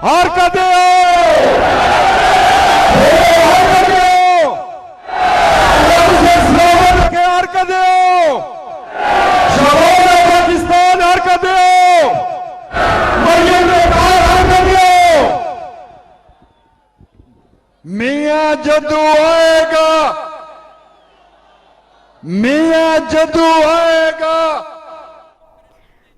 हार कर दो, हार कर दो, शबाब पाकिस्तान हार कर दो, मरियम हार कर दो। मियां जदू आएगा, मियां जदू आएगा।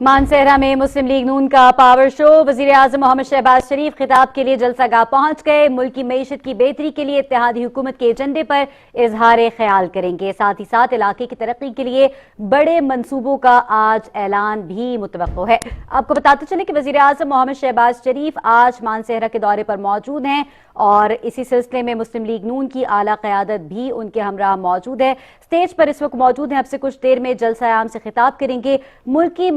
मानसेहरा में मुस्लिम लीग नून का पावर शो। वजीर आजम मोहम्मद शहबाज शरीफ खिताब के लिए जलसागाह पहुंच गए। मुल्क की मईशत की बेहतरी के लिए इत्तेहादी हुकूमत के एजेंडे पर इजहार ख्याल करेंगे। साथ ही साथ इलाके की तरक्की के लिए बड़े मंसूबों का आज ऐलान भी मुतवक्को है। आपको बताते चले कि वजीर आजम मोहम्मद शहबाज शरीफ आज मानसेहरा के दौरे पर मौजूद हैं और इसी सिलसिले में मुस्लिम लीग नून की आला क़यादत भी उनके हमराह मौजूद है। स्टेज पर इस वक्त मौजूद हैं। अब से कुछ देर में जलसा आम से खिताब करेंगे। मुल्क की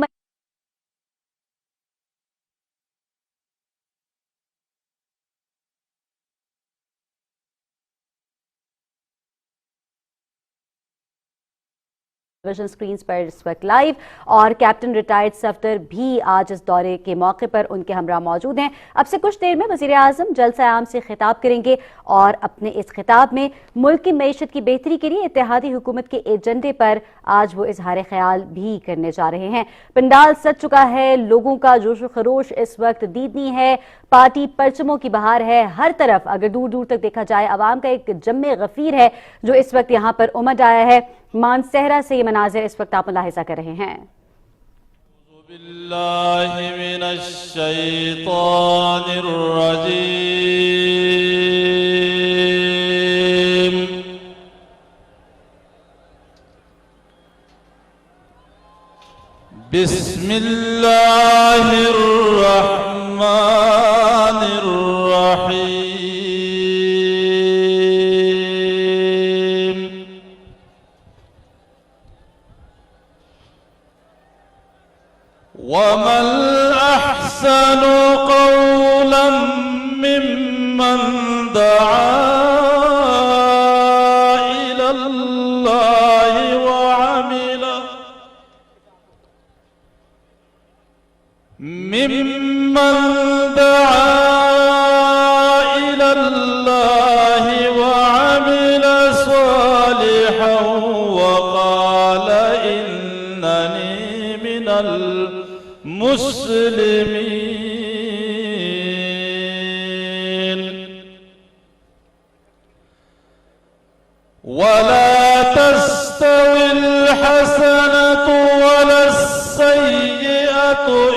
टेलीविजन स्क्रीन पर इस वक्त लाइव और कैप्टन रिटायर्ड सफदर भी आज इस दौरे के मौके पर उनके हमरा मौजूद हैं। अब से कुछ देर में वजीर आजम जलसा आम से खिताब करेंगे और अपने इस खिताब में मुल्क की मईशत की बेहतरी के लिए इत्तेहादी हुकूमत के एजेंडे पर आज वो इजहार ख्याल भी करने जा रहे हैं। पंडाल सज चुका है, लोगों का जोश खरोश इस वक्त दीदनी है, पार्टी परचमों की बहार है। हर तरफ अगर दूर दूर तक देखा जाए अवाम का एक जम्मे गफीर है जो इस वक्त यहाँ पर उमड़ आया है। मानसेहरा से ये मनाजिर इस वक्त आप मुलाहिजा कर रहे हैं। वमल अहसनु क़ौलन मिम्मन दआ इलल्लाहि व अमिला मिम्मन दआ इलल्लाहि व अमिला सालिहन व क़ाल इन्ननी मिनल मुस्लिमीन वला तस्तविल हसनतु वलस्सय्यिअतु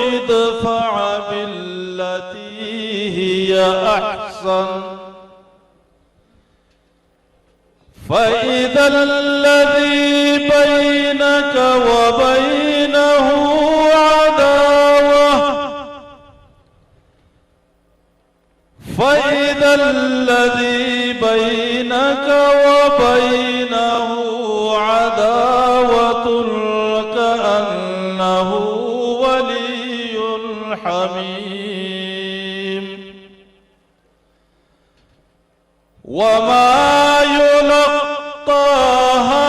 इदफ़अ बिल्लती हिया अहसन फ़इज़ल्लज़ी बैनक व बैनहु फ़इज़ल्लज़ी बैनक व बैनहु अदावतुन कअन्नहु वलियुन हमीम वमा युलक़्क़ाहा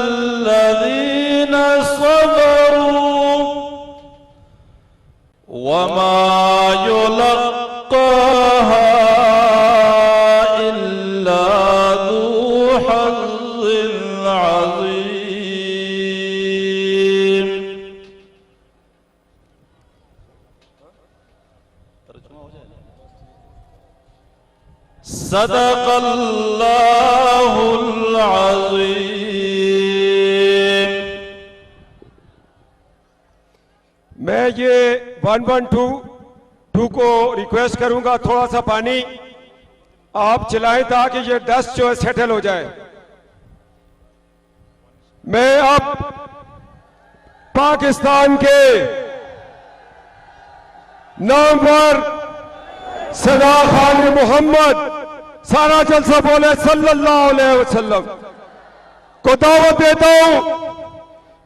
इल्लल्लज़ीना सबरू वमा युलक़्क़ाहा इल्ला ज़ू हज़्ज़िन अज़ीम। सदक़ल्लाहुल अज़ीम। मैं ये 112 को रिक्वेस्ट करूंगा थोड़ा सा पानी आप चलाएं ताकि ये डस्ट जो है सेटल हो जाए। मैं अब पाकिस्तान के नामवर सदा खान मोहम्मद सारा जलसा बोले सल्लल्लाहु अलैहि वसल्लम को दावत देता हूं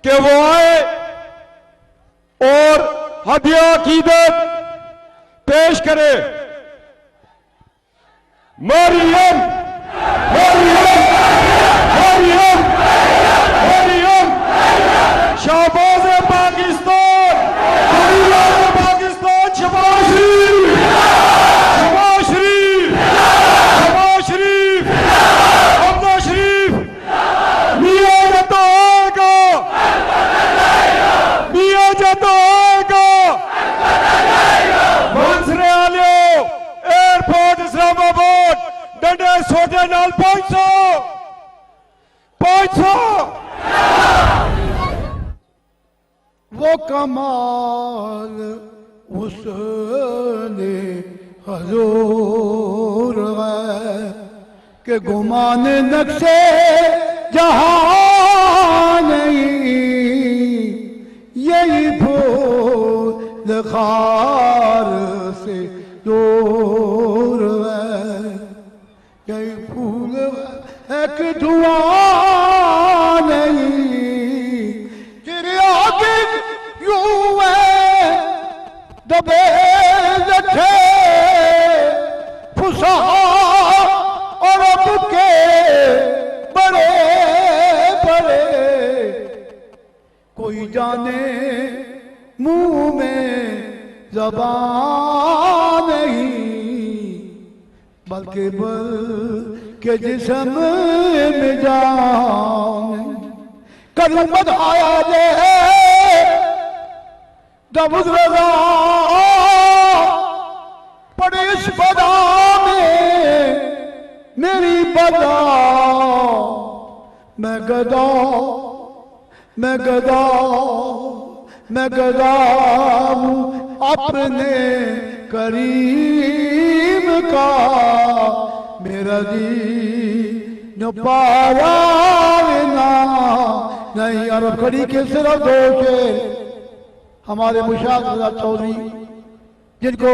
कि वो आए और हदिया अकीदत पेश करे। मरियम मरियम मरियम मरियम शाहबाज़ पाकिस्तान, पाकिस्तान, शबाज़ चल 500 500। वो कमाल उसने हजूर है कि गुमान नक्शे जहां नहीं, यही फूल खार से दूर है, यही फूल एक धुआं नहीं, तेरे आगे यूं है दबे रखे फुसा और अब के बड़े बड़े, कोई जाने मुंह में ज़बान नहीं, बल्कि बल के जिस्म में जान। करूं मत आया दे दबुद रजा पड़े इस बदा में मेरी बदा, मैं गदा मैं गदा मैं गदा हूँ अपने करीम का, मेरा दीन पाया ना नहीं। अरब खड़ी के सिर्फ दो शेर हमारे मुशाहिद चौधरी, जिनको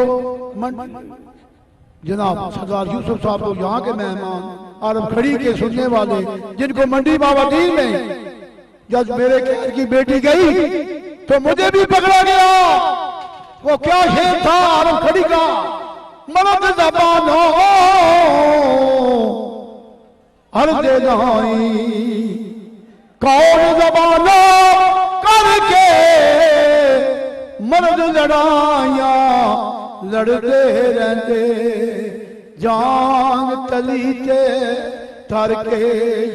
जनाब सरदार यूसुफ साहब तो यहाँ के मेहमान, अरब खड़ी के सुनने वाले, जिनको मंडी बाबादीन में जब मेरे खैर की बेटी गई तो मुझे भी पकड़ा गया। वो क्या शेर था अरब खड़ी का, मर्द ज़बान हो हर दे नहीं, कौन ज़बानो करके मर्द लड़ाइया लड़ते रहते, जान तली ते तर के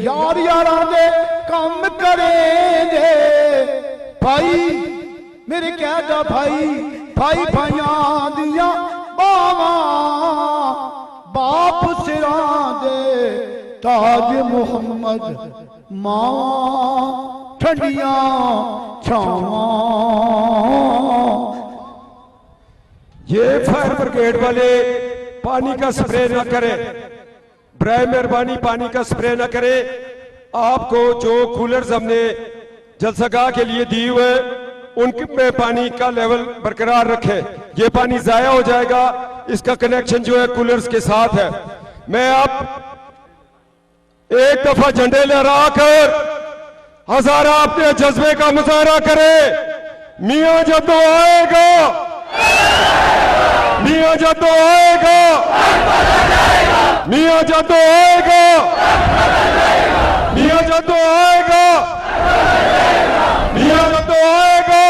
यार यारां दे कम करेंगे। भाई मेरे कहदा भाई भाई भाइयां दियां बावां, बाप सिरां दे ताज मुहम्मद, मावां ठंडियां छावां। ये फायर ब्रिगेड वाले पानी का स्प्रे ना करें, बराए मेहरबानी पानी का स्प्रे ना करें। आपको जो कूलर्स हमने जलसगाह के लिए दिए हुए उनमें पानी का लेवल बरकरार रखें, ये पानी जाया हो जाएगा। इसका कनेक्शन जो है कूलर्स के साथ है। मैं अब एक दफा झंडे लहराकर हजारा अपने जज्बे का मुजाहरा करे। मियां जद्दो आएगा, मियां जद्दो आएगा, मियां जद्दो आएगा, मियां जद्दो आएगा, मियां जद्दो आएगा।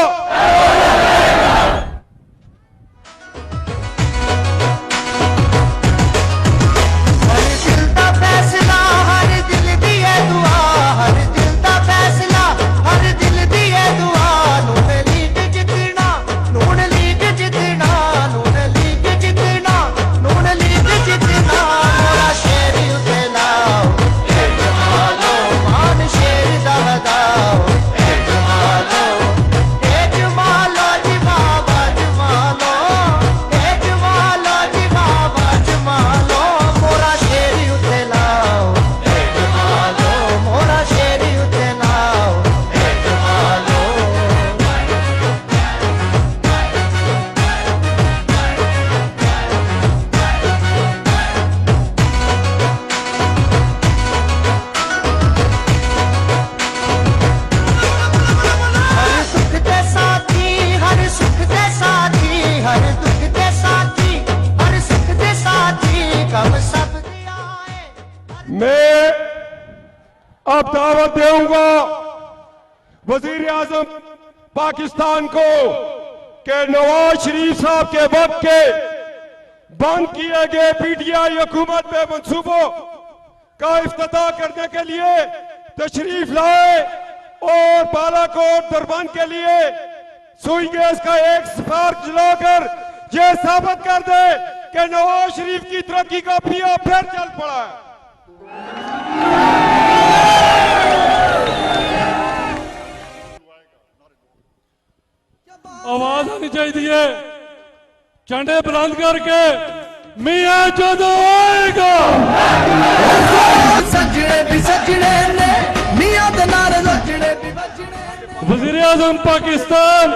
मैं अब दावत दूंगा वजीर आजम पाकिस्तान को कि नवाज शरीफ साहब के वक्त के बंद किए गए पीटीआई हुकूमत पे मंसूबों का इफ्तिताह करने के लिए तशरीफ लाए और बालाकोट दरबंद के लिए सुई गैस का एक स्पार्क जलाकर यह साबित कर दे कि नवाज शरीफ की तरक्की का पिया फिर चल पड़ा है। आवाज आनी चाहिए, झंडे बुलंद करके मियां ਜਦੋਂ आएगा सजने भी सजने ने मियां दे नाल रजने भी बजने वजीर आजम पाकिस्तान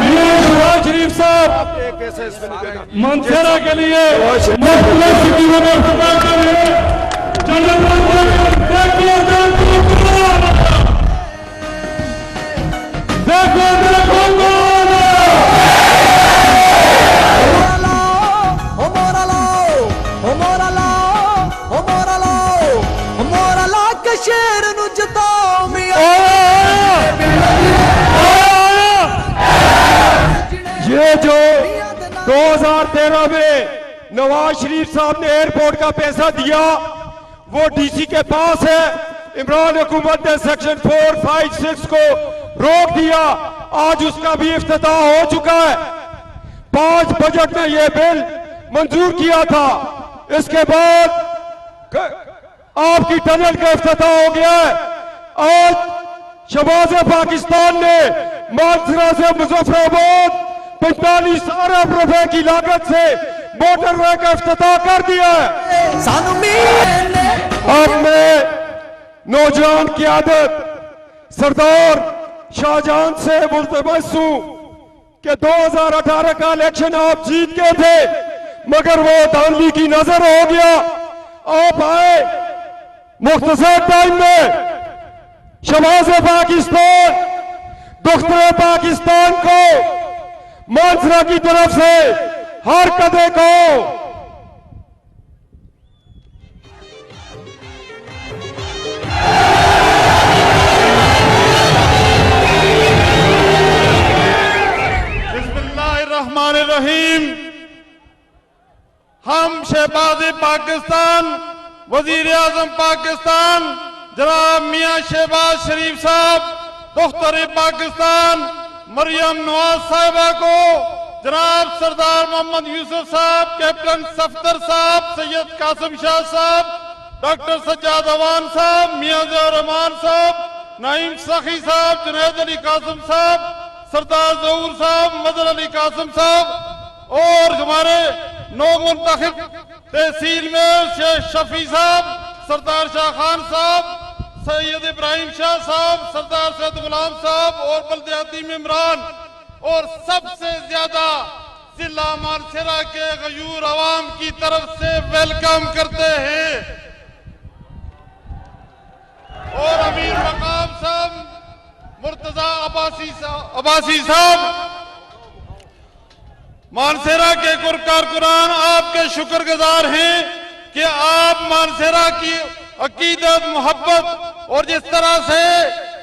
मियां नवाज शरीफ साहब एक ऐसे इसमें निकलेगा मंसेरा के लिए मुख्तलिफ स्कीमों में इस्तेमाल करेंगे। झंडे बुलंद करके देखो देखो कौन है। ओ मोरा लाओ ओ मोरा लाओ ओ मोरा लाओ ओ मोरा ला के शेर नु जताओ मियां ये जो 2013 में नवाज शरीफ साहब ने एयरपोर्ट का पैसा दिया वो डीसी के पास है। इमरान हुकूमत ने सेक्शन 456 को रोक दिया, आज उसका भी इफ्तिताह हो चुका है। 5 बजट में यह बिल मंजूर किया था, इसके बाद आपकी टनल का इफ्तिताह हो गया है। आज शहबाज पाकिस्तान ने मानसरा से मुजफ्फराबाद 45 अरब रुपए की लागत से मोटरवे का इफ्तिताह कर दिया है। सानू मियां ने अब मैं नौजवान क़यादत सरदार शाहजहां से मुल्तमस हूं कि 2018 का इलेक्शन आप जीत गए थे, मगर वो धांधली की नजर हो गया। आप आए मुख्तसर टाइम में शहबाज पाकिस्तान, दुख्तर पाकिस्तान को मानसरा की तरफ से हर कदे को बिस्मिल्लाहिर्रहमानिर्रहीम। हम शहबाज पाकिस्तान, वजीर आजम पाकिस्तान जनाब मियां शहबाज शरीफ साहब, दुख्तर पाकिस्तान मरियम नवाज साहिबा को जनाब सरदार मोहम्मद यूसुफ साहब, कैप्टन सफदर साहब, सैयद कासिम शाह साहब, डॉक्टर सज्जाद अवान साहब, मियां ज़ियाउर रहमान साहब, नईम सखी साहब, जुनैद अली कासिम साहब, सरदार जहूर साहब, मदर अली कासिम साहब और हमारे नौ मुंतखब तहसील में शेख शफी साहब, सरदार शाह खान साहब, सैयद इब्राहिम शाह साहब, सरदार सैयद गुलाम साहब और बल्दियाती मेंबरान और सबसे ज्यादा जिला मानसरा के गयूर अवाम की तरफ से वेलकम करते हैं। और अमीर मकाम साहब मुर्तजा अब्बासी साहब, मानसरा के कारकुनान आपके शुक्रगुजार हैं कि आप मानसरा की अकीदत, मोहब्बत और जिस तरह से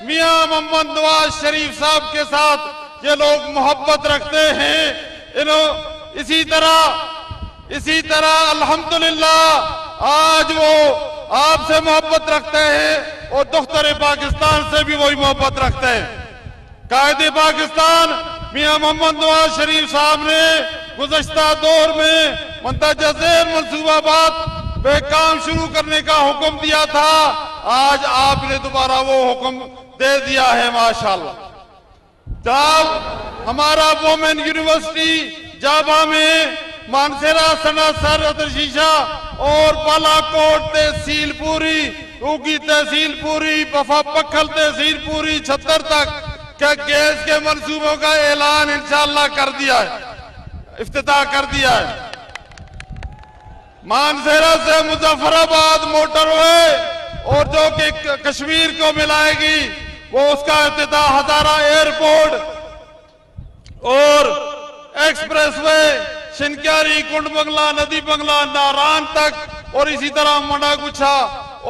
मियां मोहम्मद नवाज शरीफ साहब के साथ ये लोग मोहब्बत रखते हैं, इसी तरह अल्हम्दुलिल्लाह आज वो आपसे मोहब्बत रखते हैं और दुख्तर पाकिस्तान से भी वही मोहब्बत रखते हैं। कायदे पाकिस्तान मियां मोहम्मद नवाज शरीफ साहब ने गुज़श्ता दौर में मंतज़ ज़ेर मंसूबाबाद पे काम शुरू करने का हुक्म दिया था, आज आपने दोबारा वो हुक्म दे दिया है माशाल्लाह। जब हमारा वोमेन यूनिवर्सिटी जाबा में मानसरा, सनासर, अदरशीशा और बालाकोट तहसील पूरी, उगी तहसील पूरी, बफा पखल तहसील पूरी, 76 तक क्या गैस के मंसूबों का ऐलान इंशाअल्लाह कर दिया है, इफ्तिताह कर दिया है। मानसरा से मुजफ्फराबाद मोटरवे और जो कि कश्मीर को मिलाएगी वो उसका इफ्तिताह हजारा एयरपोर्ट और एक्सप्रेसवे शिनक्यारी, कुंड बंगला, नदी बंगला, नारायण तक और इसी तरह मंडागुच्छा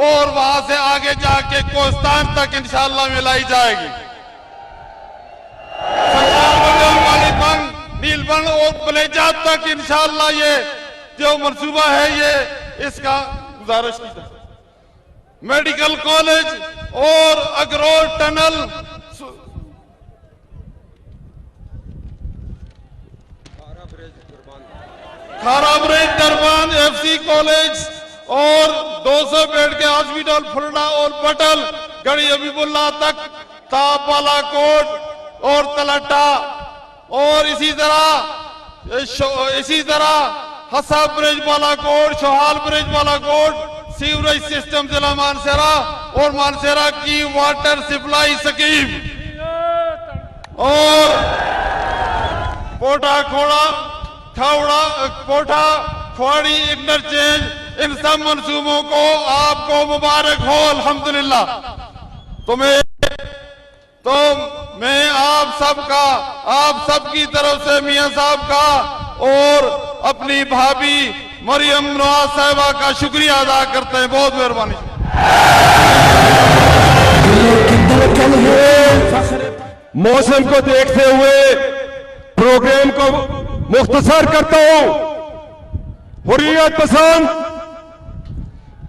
और वहां से आगे जाके कोस्तान तक इंशाअल्लाह मिलाई जाएगी। नीलबंग और बलेजा तक इंशाअल्लाह ये जो मंसूबा है ये इसका गुजारिश की जाए। मेडिकल कॉलेज और अगरोल टनल, खारा ब्रिज दरबान FC कॉलेज और 200 बेड के हॉस्पिटल फुलडा और पटल गढ़ी हबीबुल्ला तक ताप बालाकोट और तलट्टा और इसी तरह Hasa bridge Balakot, Shohal bridge Balakot, sewerage system जिला मानसेरा और मानसेरा की वाटर सप्लाई स्कीम और पोटा खोड़ा खावड़ा पोटा खोड़ी इंटरचेंज, इन सब मंसूबों को आपको मुबारक हो अल्हम्दुलिल्लाह। तो मैं आप सबकी तरफ से मियां साहब का और अपनी भाभी मरियम नवाज साहिबा का शुक्रिया अदा करते हैं। बहुत मेहरबानी। मौसम को देखते हुए प्रोग्राम को मुख्तसर करता हूं। हुर्रियत पसंद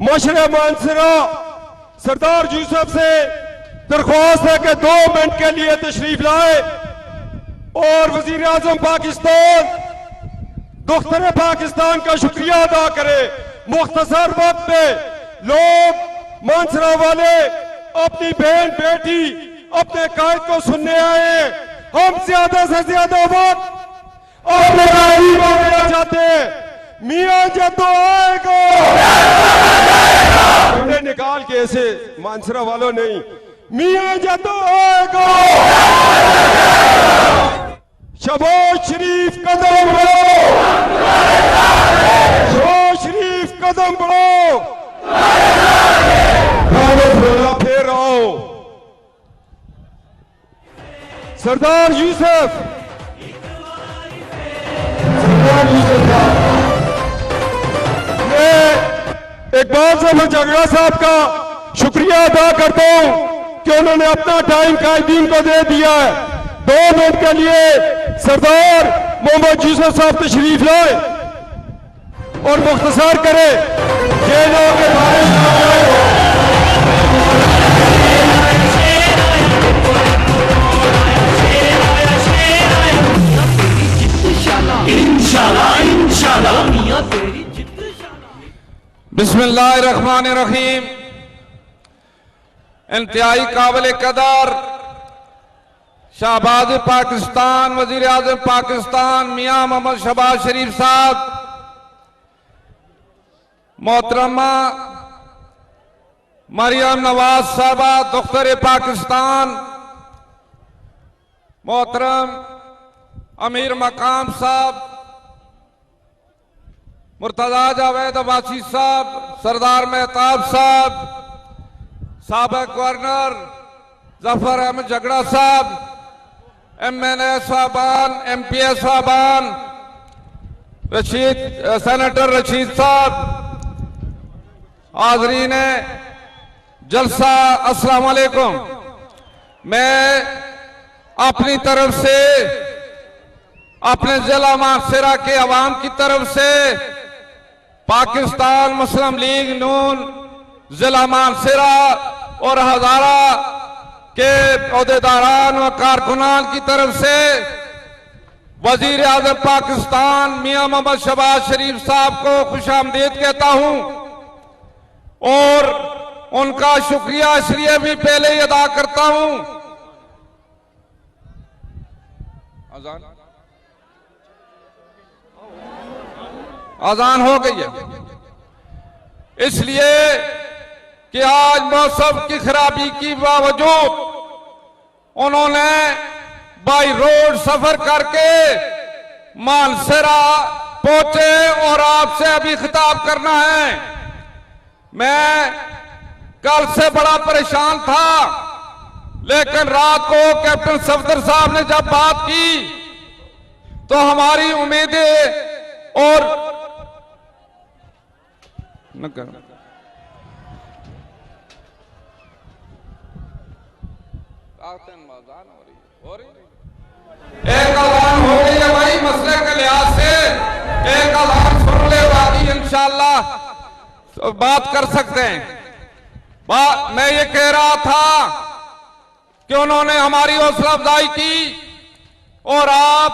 मशरे मानसरा सरदार यूसुफ से दरख्वास्त है कि 2 मिनट के लिए तशरीफ लाए और वजीर आजम पाकिस्तान दुख्तर पाकिस्तान का शुक्रिया अदा करे। मुख्तसर वक्त में लोग मानसरा वाले अपनी बहन बेटी अपने कायद को सुनने आए। हम ज्यादा से ज्यादा वक्त अपने देना चाहते हैं। मियां जब तो आएगा निकाल के ऐसे मानसरा वालों नहीं, मियां जब तो आएगा। शबाज शरीफ कदम बढ़ो, शबाज शरीफ कदम बढ़ो, फिर आओ। सरदार यूसुफ मैं इकबाल साहब झगड़ा साहब का शुक्रिया अदा करता हूं कि उन्होंने अपना टाइम कायदीन को दे दिया है। 2 मिनट के लिए सरदार मोहम्मद यूसुफ साहब तशरीफ लाए और मुख्तसर करे। जेलों के बारे में बिस्मिल्लाहिर्रहमानिर्रहीम। इंतहाई काबिल कदर शाहबाज पाकिस्तान वजीर आजम पाकिस्तान मियां मोहम्मद शहबाज शरीफ साहब, मोहतरमा मरियम नवाज साहबा दुख्तर पाकिस्तान, मोहतरम अमीर मकाम साहब, मुर्तजा जावेद अब्बासी साहब, सरदार मेहताब साहब, साबिक गवर्नर जफर अहमद झगड़ा साहब, MNA साहबान, MPA साहबान, सेनेटर रशीद साहब, हाज़रीन जलसा अस्सलाम वालेकुम। मैं अपनी तरफ से अपने जिला मानसरा के अवाम की तरफ से पाकिस्तान मुस्लिम लीग नून जिला मानसरा और हजारा के अहदेदारान व कारकुनान की तरफ से वजीर आजम पाकिस्तान मियां मोहम्मद शहबाज शरीफ साहब को खुशामदीद कहता हूं और उनका शुक्रिया इसलिए भी पहले ही अदा करता हूं। अजान हो गई है इसलिए कि आज मौसम की खराबी के बावजूद उन्होंने बाई रोड सफर करके मानसरा पहुंचे और आपसे अभी खिताब करना है। मैं कल से बड़ा परेशान था, लेकिन रात को कैप्टन सफदर साहब ने जब बात की तो हमारी उम्मीदें और न कर एक अजान हो गई है भाई, मसले के लिहाज से एक अजान सुन ले, बाकी इंशाअल्लाह बात कर सकते हैं। मैं ये कह रहा था कि उन्होंने हमारी हौसला अफजाई की और आप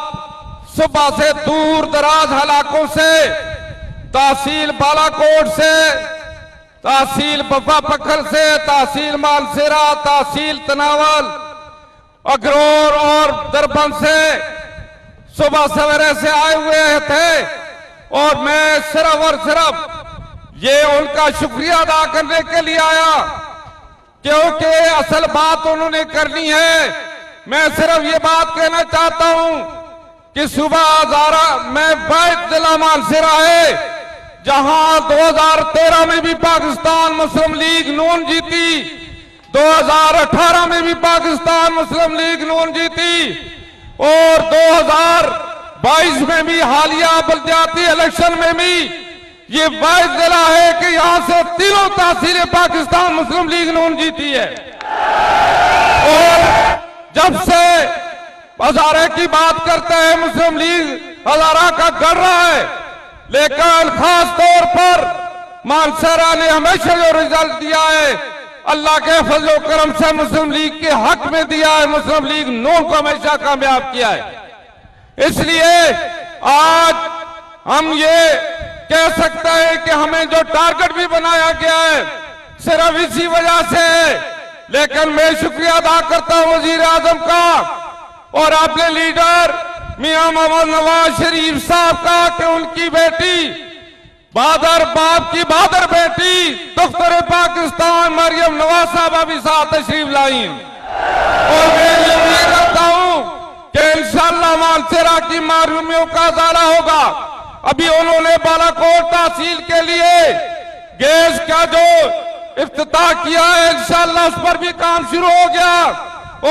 सुबह से दूर दराज इलाकों से, तहसील बालाकोट से तहसील बफा पखर से, तहसील मानसेरा, तहसील तनावल, अगरोर और दरबन से सुबह सवेरे से आए हुए थे और मैं सिर्फ और सिर्फ ये उनका शुक्रिया अदा करने के लिए आया, क्योंकि असल बात उन्होंने करनी है। मैं सिर्फ ये बात कहना चाहता हूं कि सुबह हजारा में बैत जिला मानसेरा है, जहां 2013 में भी पाकिस्तान मुस्लिम लीग नून जीती, 2018 में भी पाकिस्तान मुस्लिम लीग नून जीती और 2022 में भी हालिया बल्दियाती इलेक्शन में भी ये वाहिद जिला है कि यहां से तीनों तहसीलें पाकिस्तान मुस्लिम लीग नून जीती है। और जब से हजारे की बात करते हैं, मुस्लिम लीग हजारा का गढ़ रहा है, लेकिन खास तौर पर मानसेरा ने हमेशा जो रिजल्ट दिया है अल्लाह के फजल करम से मुस्लिम लीग के हक में दिया है, मुस्लिम लीग नून को हमेशा कामयाब किया है। इसलिए आज हम ये कह सकते हैं कि हमें जो टारगेट भी बनाया गया है सिर्फ इसी वजह से है। लेकिन मैं शुक्रिया अदा करता हूं वजीर आजम का और अपने लीडर मियां मोहम्मद नवाज शरीफ साहब का कि उनकी बेटी बहादुर बाप की बहादुर बेटी दफ्तर पाकिस्तान मरियम नवाज साहबा भी साथ तशरीफ लाई और मैं ये उम्मीद करता हूं कि इंशाअल्लाह मानसेरा की महरूमियों का इजाला होगा। अभी उन्होंने बालाकोट तहसील के लिए गैस का जो इफ्तिताह किया है, इंशाअल्लाह उस पर भी काम शुरू हो गया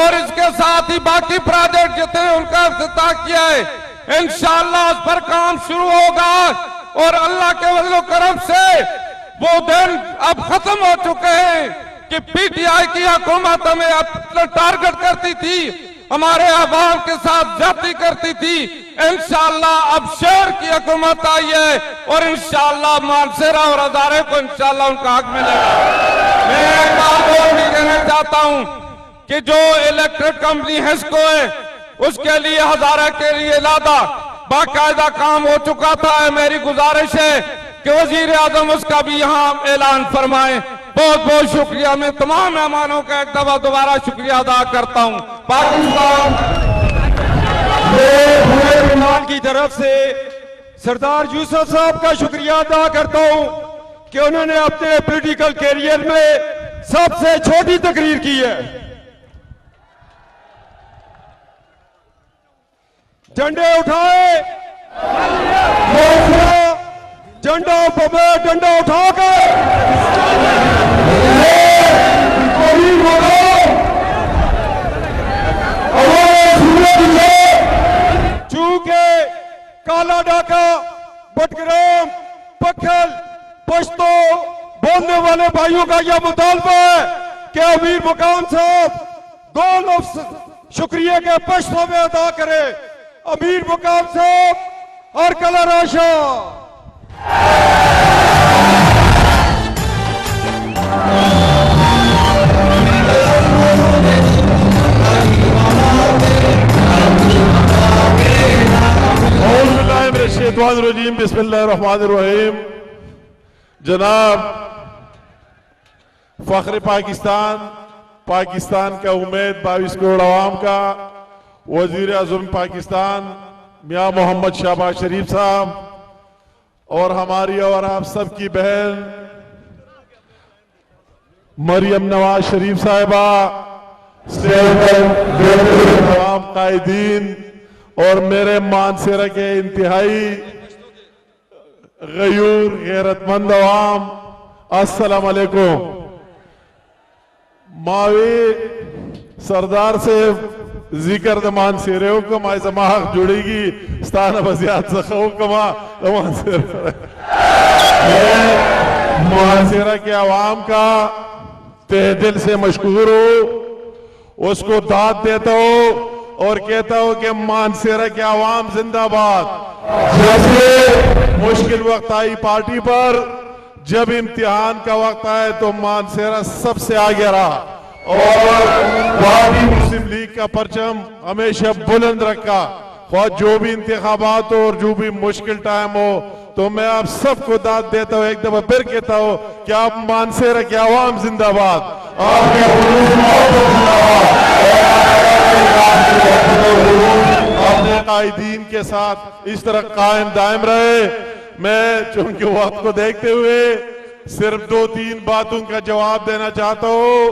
और इसके साथ ही बाकी प्रोजेक्ट जितने उनका इफ्तिताह किया है इंशाअल्लाह उस पर काम शुरू होगा और अल्लाह के फजल करम से वो दिन अब खत्म हो चुके हैं कि पीटीआई की हुकूमत हमें अपना टारगेट करती थी, हमारे आवाम के साथ जाति करती थी। इंशाअल्लाह अब शेर की हुकूमत आई है और इंशाअल्लाह मानसेरा और हजारे को इंशाअल्लाह उनका हक मिलेगा। मैं एक बात और भी कहना चाहता हूं कि जो इलेक्ट्रिक कंपनी हिस्को है उसके लिए हजारा के लिए लादा बाकायदा काम हो चुका था। मेरी गुजारिश है कि वजीर आजम उसका भी यहाँ ऐलान फरमाएं। बहुत बहुत शुक्रिया। मैं तमाम मेहमानों का एक दफा दोबारा शुक्रिया अदा करता हूँ। पाकिस्तान की तरफ से सरदार यूसुफ साहब का शुक्रिया अदा करता हूँ कि उन्होंने अपने पॉलिटिकल कैरियर में सबसे छोटी तकरीर की है। झंडे उठाए, झंडा ऊपर, डंडा उठाकर चूके काला डाका, बटग्राम, पखल, पश्तो बोलने वाले भाइयों का यह मुतालबा है कि अमीर मुकाम साहब दो लफ्ज शुक्रिया के पश्तो में अदा करें। अमीर मुकाम साहब और कला राशा। रजीम बिस्मिल्लाहिर्रहमानिर्रहीम। जनाब फख्र पाकिस्तान, पाकिस्तान का उम्मीद 22 करोड़ आवाम का वजीर आज़म पाकिस्तान मियां मोहम्मद शहबाज शरीफ साहब और हमारी और आप सबकी बहन मरियम नवाज शरीफ साहिबा, तमाम कायदीन और मेरे मानसेरा के इंतहाई गयूर गैरतमंद अवाम, अस्सलाम वालेकुम। मावी सरदार से जिक्र द मानसेरे हुक्म आय समाहक जुड़ेगी स्थान बसियात सखो कमा मानसेरा के अवाम का तहे दिल से मशकूर हो, उसको दाद देता हो और कहता हो कि मानसेरा के अवाम जिंदाबाद। जैसे मुश्किल वक्त आई पार्टी पर, जब इम्तिहान का वक्त आए तो मानसेरा सबसे आगे रहा और पार्टी मुस्लिम लीग का परचम हमेशा बुलंद रखा। और जो भी इंतखाबात हो और जो भी मुश्किल टाइम हो, तो मैं आप सबको दाद देता हूं, एक दफा फिर कहता हूं कि आप मानसेरा की आवाम जिंदाबाद, आपके अपने कायदीन के साथ इस तरह कायम दायम रहे। मैं चूंकि वक्त को देखते हुए सिर्फ 2-3 बातों का जवाब देना चाहता हूं।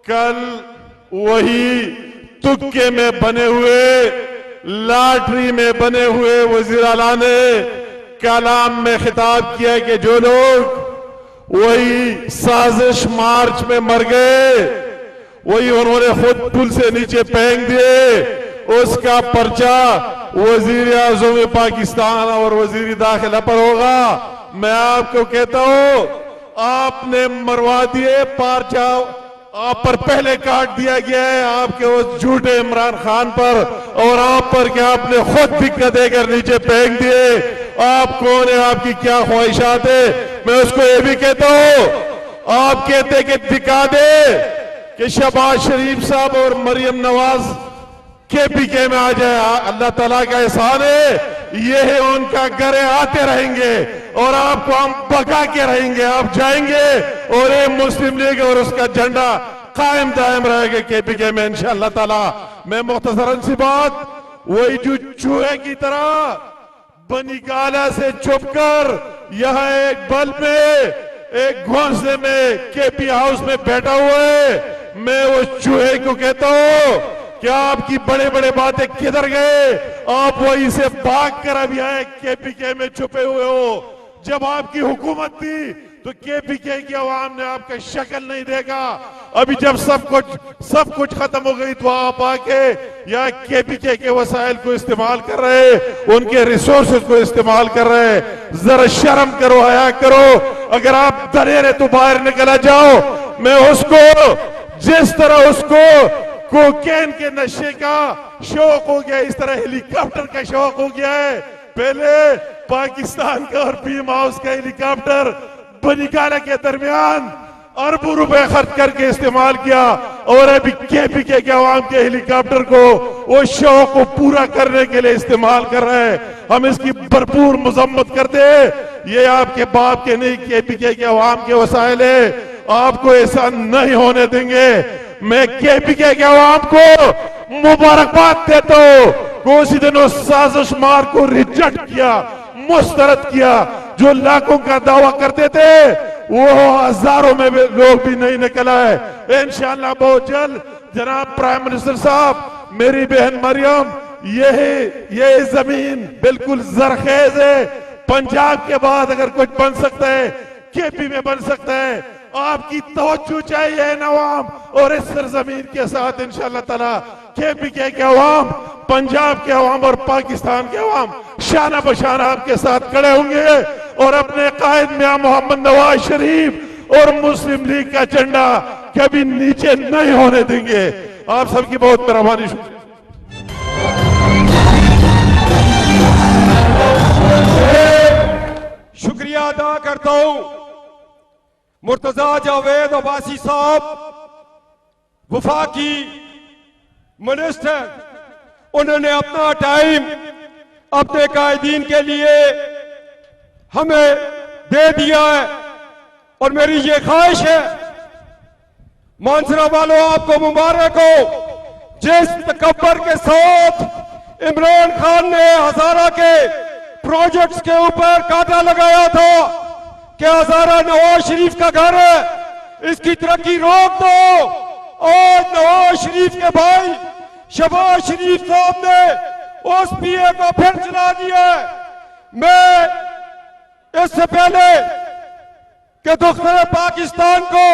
कल वही तुक्के में बने हुए, लॉटरी में बने हुए वजीर आला ने कलाम में खिताब किया कि जो लोग वही साजिश मार्च में मर गए, वही उन्होंने खुद पुल से नीचे फेंक दिए, उसका पर्चा वजीर आज़म पाकिस्तान और वजीर दाखिला पर होगा। मैं आपको कहता हूं, आपने मरवा दिए, पर्चा आप पर पहले काट दिया गया है, आपके उस झूठे इमरान खान पर, और आप पर क्या आपने खुद धिक्का देकर नीचे फेंक दिए। आप कौन है, आपकी क्या ख्वाहिशात है? मैं उसको ये भी कहता हूं, आप कहते कि दिखा दे कि शहबाज शरीफ साहब और मरियम नवाज KPK में आ जाए। अल्लाह ताला का एहसान है, ये है उनका घर, आते रहेंगे और आपको हम भगा के रहेंगे। आप जाएंगे और ये मुस्लिम लीग और उसका झंडा कायम दायम रहेगा KPK में इंशाअल्लाह ताला। मैं मुख्तसरन सी बात, वही जो चूहे की तरह बनिकाला से छुपकर यहाँ एक बल्ब में, एक घोंसले में KP हाउस में बैठा हुआ है, मैं उस चूहे को कहता हूं, क्या आपकी बड़े बड़े बातें किधर गए? आप वहीं से भाग कर अभी आए, KPK में छुपे हुए हो। जब आपकी हुकूमत थी तो KPK की आवाम ने आपका शक्ल नहीं देखा। अभी जब सब कुछ खत्म हो गई तो आप आके यहाँ KPK के वसाइल को इस्तेमाल कर रहे, उनके रिसोर्सेज को इस्तेमाल कर रहे। जरा शर्म करो, हया करो। अगर आप दलेर है तो बाहर निकला जाओ। मैं उसको, जिस तरह उसको कोकेन के नशे का शौक हो गया, इस तरह हेलीकॉप्टर का शौक हो गया है। पहले पाकिस्तान का और पीएम हाउस का हेलीकॉप्टर बनिकाला के दरमियान अरबों रुपए खर्च करके इस्तेमाल किया, और अभी KPK के अवाम के हेलीकॉप्टर को वो शौक को पूरा करने के लिए इस्तेमाल कर रहे हैं। हम इसकी भरपूर मजम्मत करते हैं। ये आपके बाप के नहीं, KPK के अवाम के वसाइल है। आपको ऐसा नहीं होने देंगे। मैं KPK के अवाम को मुबारकबाद देता हूं कि उसी दिन उस साजिश मार को रिजेक्ट किया, मुस्तरद किया। जो लाखों का दावा करते थे वो हजारों में लोग भी नहीं निकला है। इंशाअल्लाह बहुत जल्द जनाब प्राइम मिनिस्टर साहब, मेरी बहन मरियम, ये जमीन बिल्कुल जरखेज है। पंजाब के बाद अगर कुछ बन सकता है KP में बन सकता है। आपकी तवज्जो चाहिए नवाम, और इस सरजमीन के साथ इंशाअल्लाह ताला KPK के अवाम, पंजाब के अवाम और पाकिस्तान के अवाम शाना बशाना आपके साथ खड़े होंगे और अपने कायद मियां मोहम्मद नवाज शरीफ और मुस्लिम लीग का झंडा कभी नीचे नहीं होने देंगे। आप सबकी बहुत मेहरबानी। शुक्रिया अदा करता हूं मुर्तजा जावेद अब्बासी साहब, वफाकी मिनिस्टर। उन्होंने अपना टाइम अपने कायदीन के लिए हमें दे दिया है, और मेरी ये ख्वाहिश है, मानसरा वालों आपको मुबारक हो। जिस तकब्बर के साथ इमरान खान ने हजारा के प्रोजेक्ट्स के ऊपर कांटा लगाया था कि हजारा नवाज शरीफ का घर है, इसकी तरक्की रोक दो, और नवाज शरीफ के भाई शहबाज शरीफ साहब ने उस PA को फिर चला दिया। मैं इससे पहले कि दुख्तर पाकिस्तान को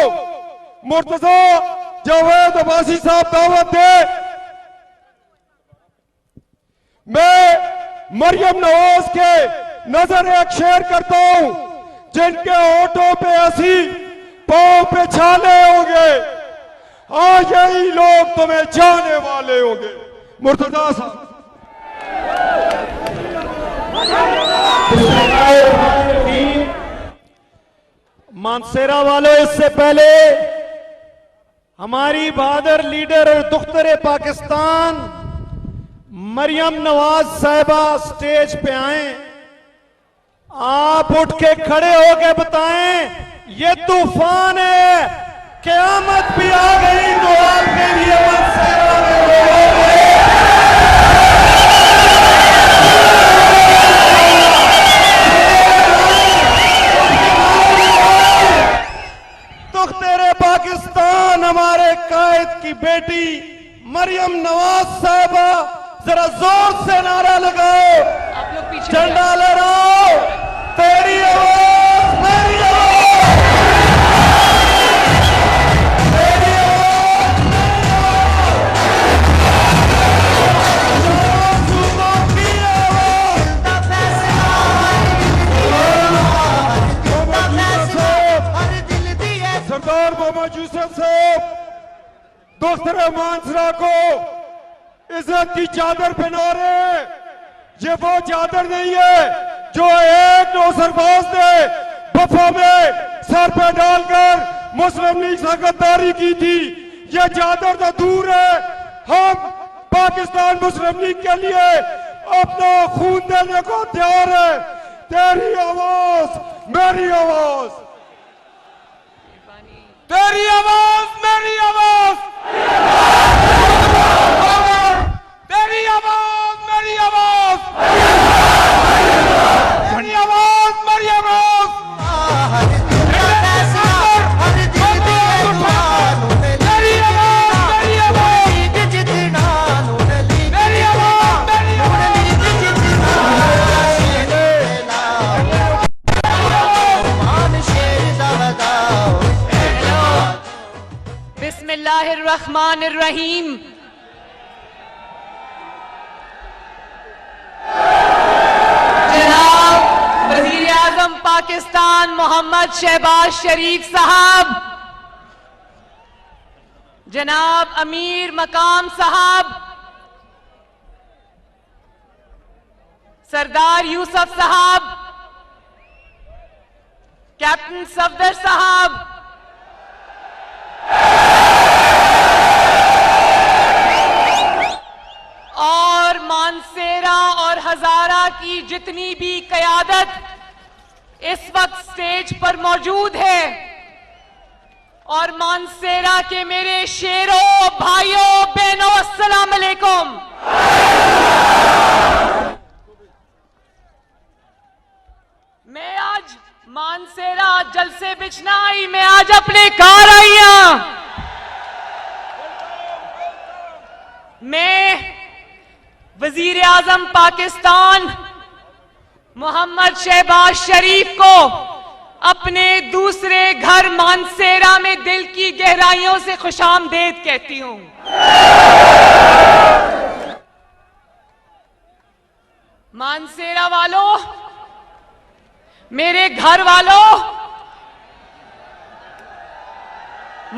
मुर्तजा जावेद अब्बासी साहब दावत दे, मैं मरियम नवाज के नजर एक शेयर करता हूं, जिनके होठों पे हंसी, पांव पे छाले होंगे, आज यही लोग तुम्हें जाने वाले होंगे। मुर्तजा साहब। मानसेरा वालों, इससे पहले हमारी बहादुर लीडर और दुख्तर पाकिस्तान मरियम नवाज साहिबा स्टेज पे आए। आप उठ के खड़े हो के बताएं, ये तूफान है, क़यामत भी आ गई तो आपके लिए मानसेरा में दुख्तरे पाकिस्तान हमारे कायद की बेटी मरियम नवाज साहिबा, जरा जोर से नारा लगाओ, झंडा लहराओ, तेरी आवाज मेरी आवाज, तेरी आवाज मेरी आवाज। सरदार मोहम्मद यूसुफ साहब दुख्तरे मानसरा को इज्जत की चादर पहना रहे। ये वो चादर नहीं है जो एक नौसरबाज ने बफा में सर पे डालकर मुस्लिम लीग से गद्दारी की थी। ये चादर तो दूर है, हम पाकिस्तान मुस्लिम लीग के लिए अपना खून देने को तैयार है। तेरी आवाज मेरी आवाज, तेरी आवाज मेरी आवाज, तेरी आवाज मेरी आवाज, तेरी आवाज मेरी आवाज, बिस्मिल्लाहिर्रहमानिर्रहीम। जनाब वजीर आजम पाकिस्तान मोहम्मद शहबाज शरीफ साहब, जनाब अमीर मकाम साहब, सरदार यूसुफ साहब, कैप्टन सफदर साहब, और मानसेरा और हजारा की जितनी भी कयादत इस वक्त स्टेज पर मौजूद है, और मानसेरा के मेरे शेरों, भाइयों, बहनों, अस्सलाम अलैकुम। मैं आज मानसेरा जलसे बिछना आई, मैं आज अपने कार आई हूं। मैं वजीर आजम पाकिस्तान मोहम्मद शहबाज शरीफ को अपने दूसरे घर मानसेरा में दिल की गहराइयों से खुशामदीद कहती हूं। मानसेरा वालों, मेरे घर वालों,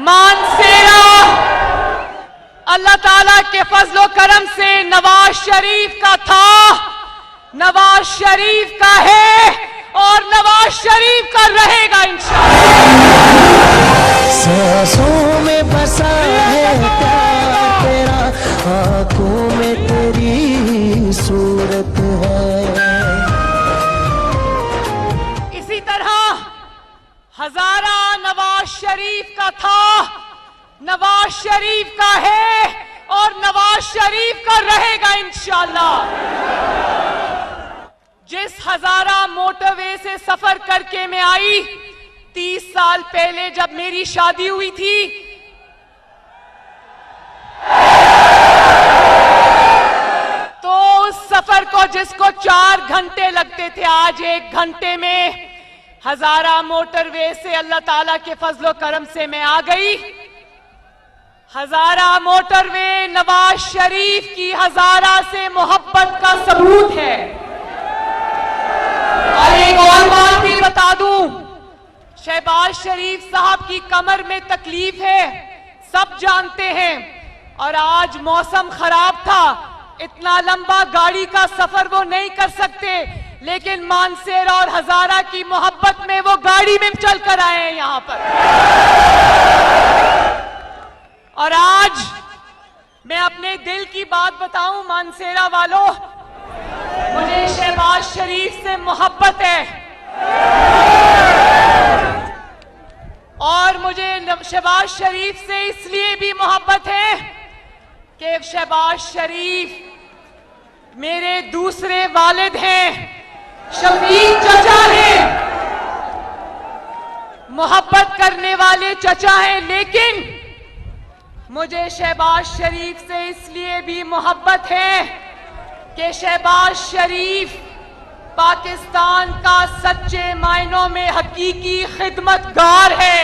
मानसेरा अल्लाह ताला के फजलो करम से नवाज शरीफ का था, नवाज शरीफ का है और नवाज शरीफ का रहेगा इंशाअल्लाह। सांसों में बसा है प्यार तेरा, आंखों में तेरी सूरत है। इसी तरह हजारा नवाज शरीफ का था, नवाज शरीफ का है और नवाज शरीफ का रहेगा इंशाअल्लाह। जिस हजारा मोटरवे से सफर करके मैं आई 30 साल पहले जब मेरी शादी हुई थी, तो उस सफर को जिसको 4 घंटे लगते थे, आज 1 घंटे में हजारा मोटरवे से अल्लाह ताला के फजलो करम से मैं आ गई। हजारा मोटरवे नवाज शरीफ की हजारा से मोहब्बत का सबूत है। और एक और बात भी बता दूं, शहबाज शरीफ साहब की कमर में तकलीफ है, सब जानते हैं, और आज मौसम खराब था, इतना लंबा गाड़ी का सफर वो नहीं कर सकते, लेकिन मानसेरा और हजारा की मोहब्बत में वो गाड़ी में चलकर आए हैं यहां पर। और आज मैं अपने दिल की बात बताऊं मानसेरा वालों, मुझे शहबाज शरीफ से मोहब्बत है। शहबाज शरीफ से इसलिए भी मोहब्बत है कि शहबाज शरीफ मेरे दूसरे वालिद हैं, शफीक चचा हैं, मोहब्बत करने वाले चचा हैं। लेकिन मुझे शहबाज शरीफ से इसलिए भी मोहब्बत है कि शहबाज शरीफ पाकिस्तान का सच्चे मायनों में हकीकी खिदमतगार है।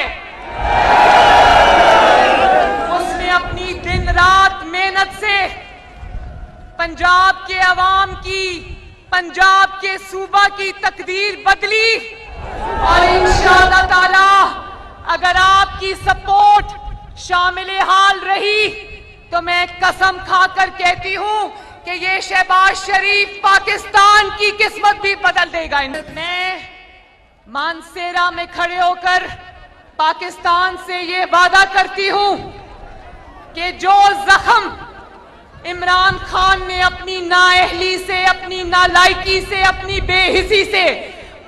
उसने अपनी दिन रात मेहनत से पंजाब के अवाम की, पंजाब के सूबा की तकदीर बदली और इंशाअल्लाह ताला अगर आपकी सपोर्ट शामिल हाल रही तो मैं कसम खाकर कहती हूं कि ये शहबाज शरीफ पाकिस्तान की किस्मत भी बदल देगा। मैं मानसेरा में खड़े होकर पाकिस्तान से ये वादा करती हूं कि जो जख्म इमरान खान ने अपनी नाअहली से, अपनी नालायकी से, अपनी बेहिसी से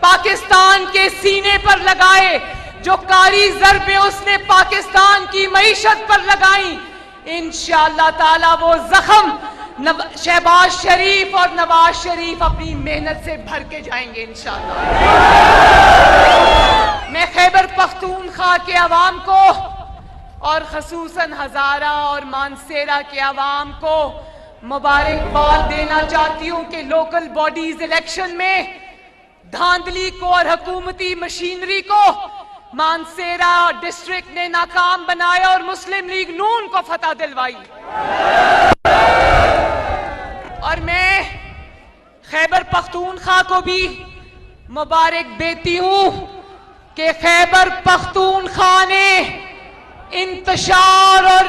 पाकिस्तान के सीने पर लगाए, जो कारी ज़रबें उसने पाकिस्तान की मईशत पर लगाई, इंशाअल्लाह ताला वो जख्म शहबाज शरीफ और नवाज शरीफ अपनी मेहनत से भर के जाएंगे इंशाअल्लाह। मैं खैबर पख्तूनख्वा के अवाम को और खसूसन हजारा और मानसेरा के अवाम को मुबारकबाद देना चाहती हूं कि लोकल बॉडीज इलेक्शन में धांधली को और हुकूमती मशीनरी को मानसेरा डिस्ट्रिक्ट ने नाकाम बनाया और मुस्लिम लीग नून को फतह दिलवाई। और मैं खैबर पख्तूनख्वा को भी मुबारक देती हूं कि खैबर पख्तूनख्वा ने इंतशार और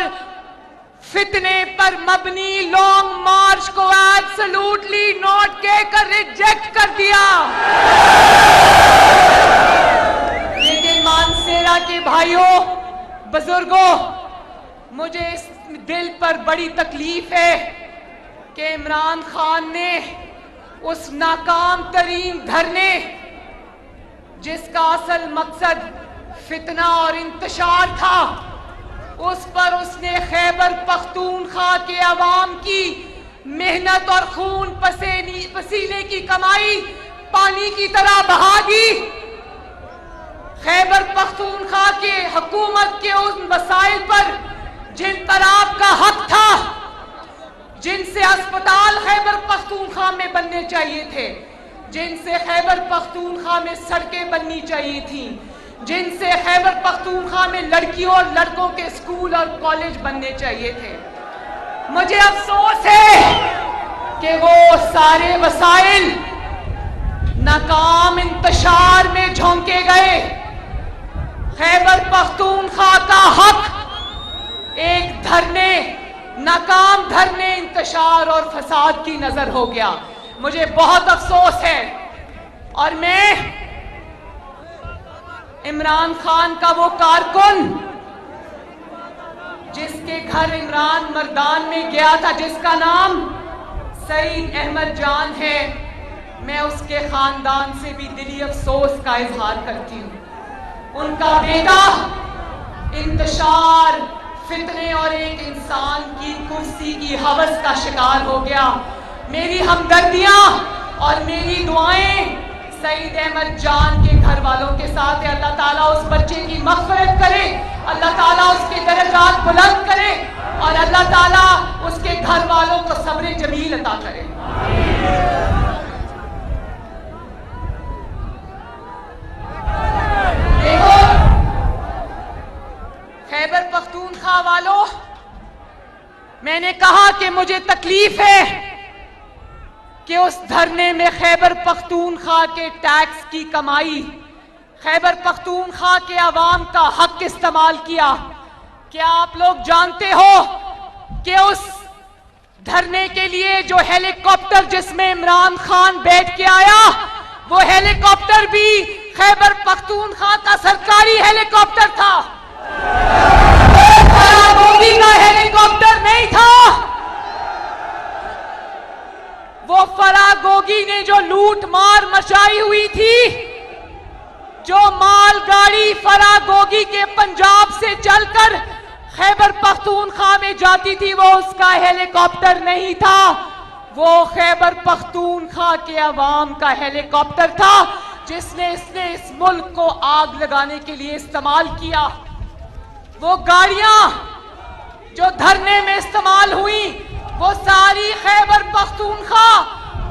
फितने पर मबनी लॉन्ग मार्च को एब्सोल्युटली नॉट कहकर रिजेक्ट कर दिया। लेकिन मानसेरा के भाइयों, बुजुर्गों, मुझे इस दिल पर बड़ी तकलीफ है कि इमरान खान ने उस नाकाम तरीन धरने जिसका असल मकसद फितना और इंतशार था, उस पर उसने खैबर पख्तूनख्वा के अवाम की मेहनत और खून पसीने की कमाई पानी की तरह बहा दी। खैबर पख्तूनख्वा के हुकूमत के उन वसाइल पर जिन पर आपका हक था, जिनसे अस्पताल खैबर पख्तूनख्वा में बनने चाहिए थे, जिनसे खैबर पख्तूनख्वा में सड़कें बननी चाहिए थी, जिनसे खैबर पख्तूनख्वा में लड़कियों और लड़कों के स्कूल और कॉलेज बनने चाहिए थे, मुझे अफसोस है कि वो सारे वसाइल नाकाम इंतशार में झोंके गए। खैबर पख्तूनख्वा का हक एक धरने, नाकाम धरने, इंतशार और फसाद की नजर हो गया। मुझे बहुत अफसोस है और मैं इमरान खान का वो कारकुन जिसके घर इमरान मर्दान में गया था, जिसका नाम सईद अहमद जान है, मैं उसके खानदान से भी दिली अफसोस का इजहार करती हूँ। उनका बेटा इंतशार, फितने और एक इंसान की कुर्सी की हवस का शिकार हो गया। मेरी हमदर्दियां और मेरी दुआएं सईद अहमद जान के घर वालों के साथ है। अल्लाह ताला उस बच्चे की मग़फ़िरत करे, अल्लाह ताला उसके दर्जात बुलंद करे और अल्लाह ताला उसके घर वालों को सब्र जमील अता करे। देखो खैबर पख्तूनख्वा वालों, मैंने कहा कि मुझे तकलीफ है कि उस धरने में खैबर पख्तूनख्वा के टैक्स की कमाई, खैबर पख्तूनख्वा के अवाम का हक इस्तेमाल किया। क्या आप लोग जानते हो कि उस धरने के लिए जो हेलीकॉप्टर जिसमें इमरान खान बैठ के आया, वो हेलीकॉप्टर भी खैबर पख्तूनख्वा का सरकारी हेलीकॉप्टर था, फरागोगी का हेलीकॉप्टर नहीं था। वो फरागोगी ने जो लूट मार मचाई हुई थी, जो मालगाड़ी फरागोगी के पंजाब से चलकर खैबर पख्तूनख्वा में जाती थी वो उसका हेलीकॉप्टर नहीं था, वो खैबर पख्तूनख्वा के अवाम का हेलीकॉप्टर था जिसने इस मुल्क को आग लगाने के लिए इस्तेमाल किया। वो गाड़ियां जो धरने में इस्तेमाल हुई वो सारी खैबर पख्तूनख्वा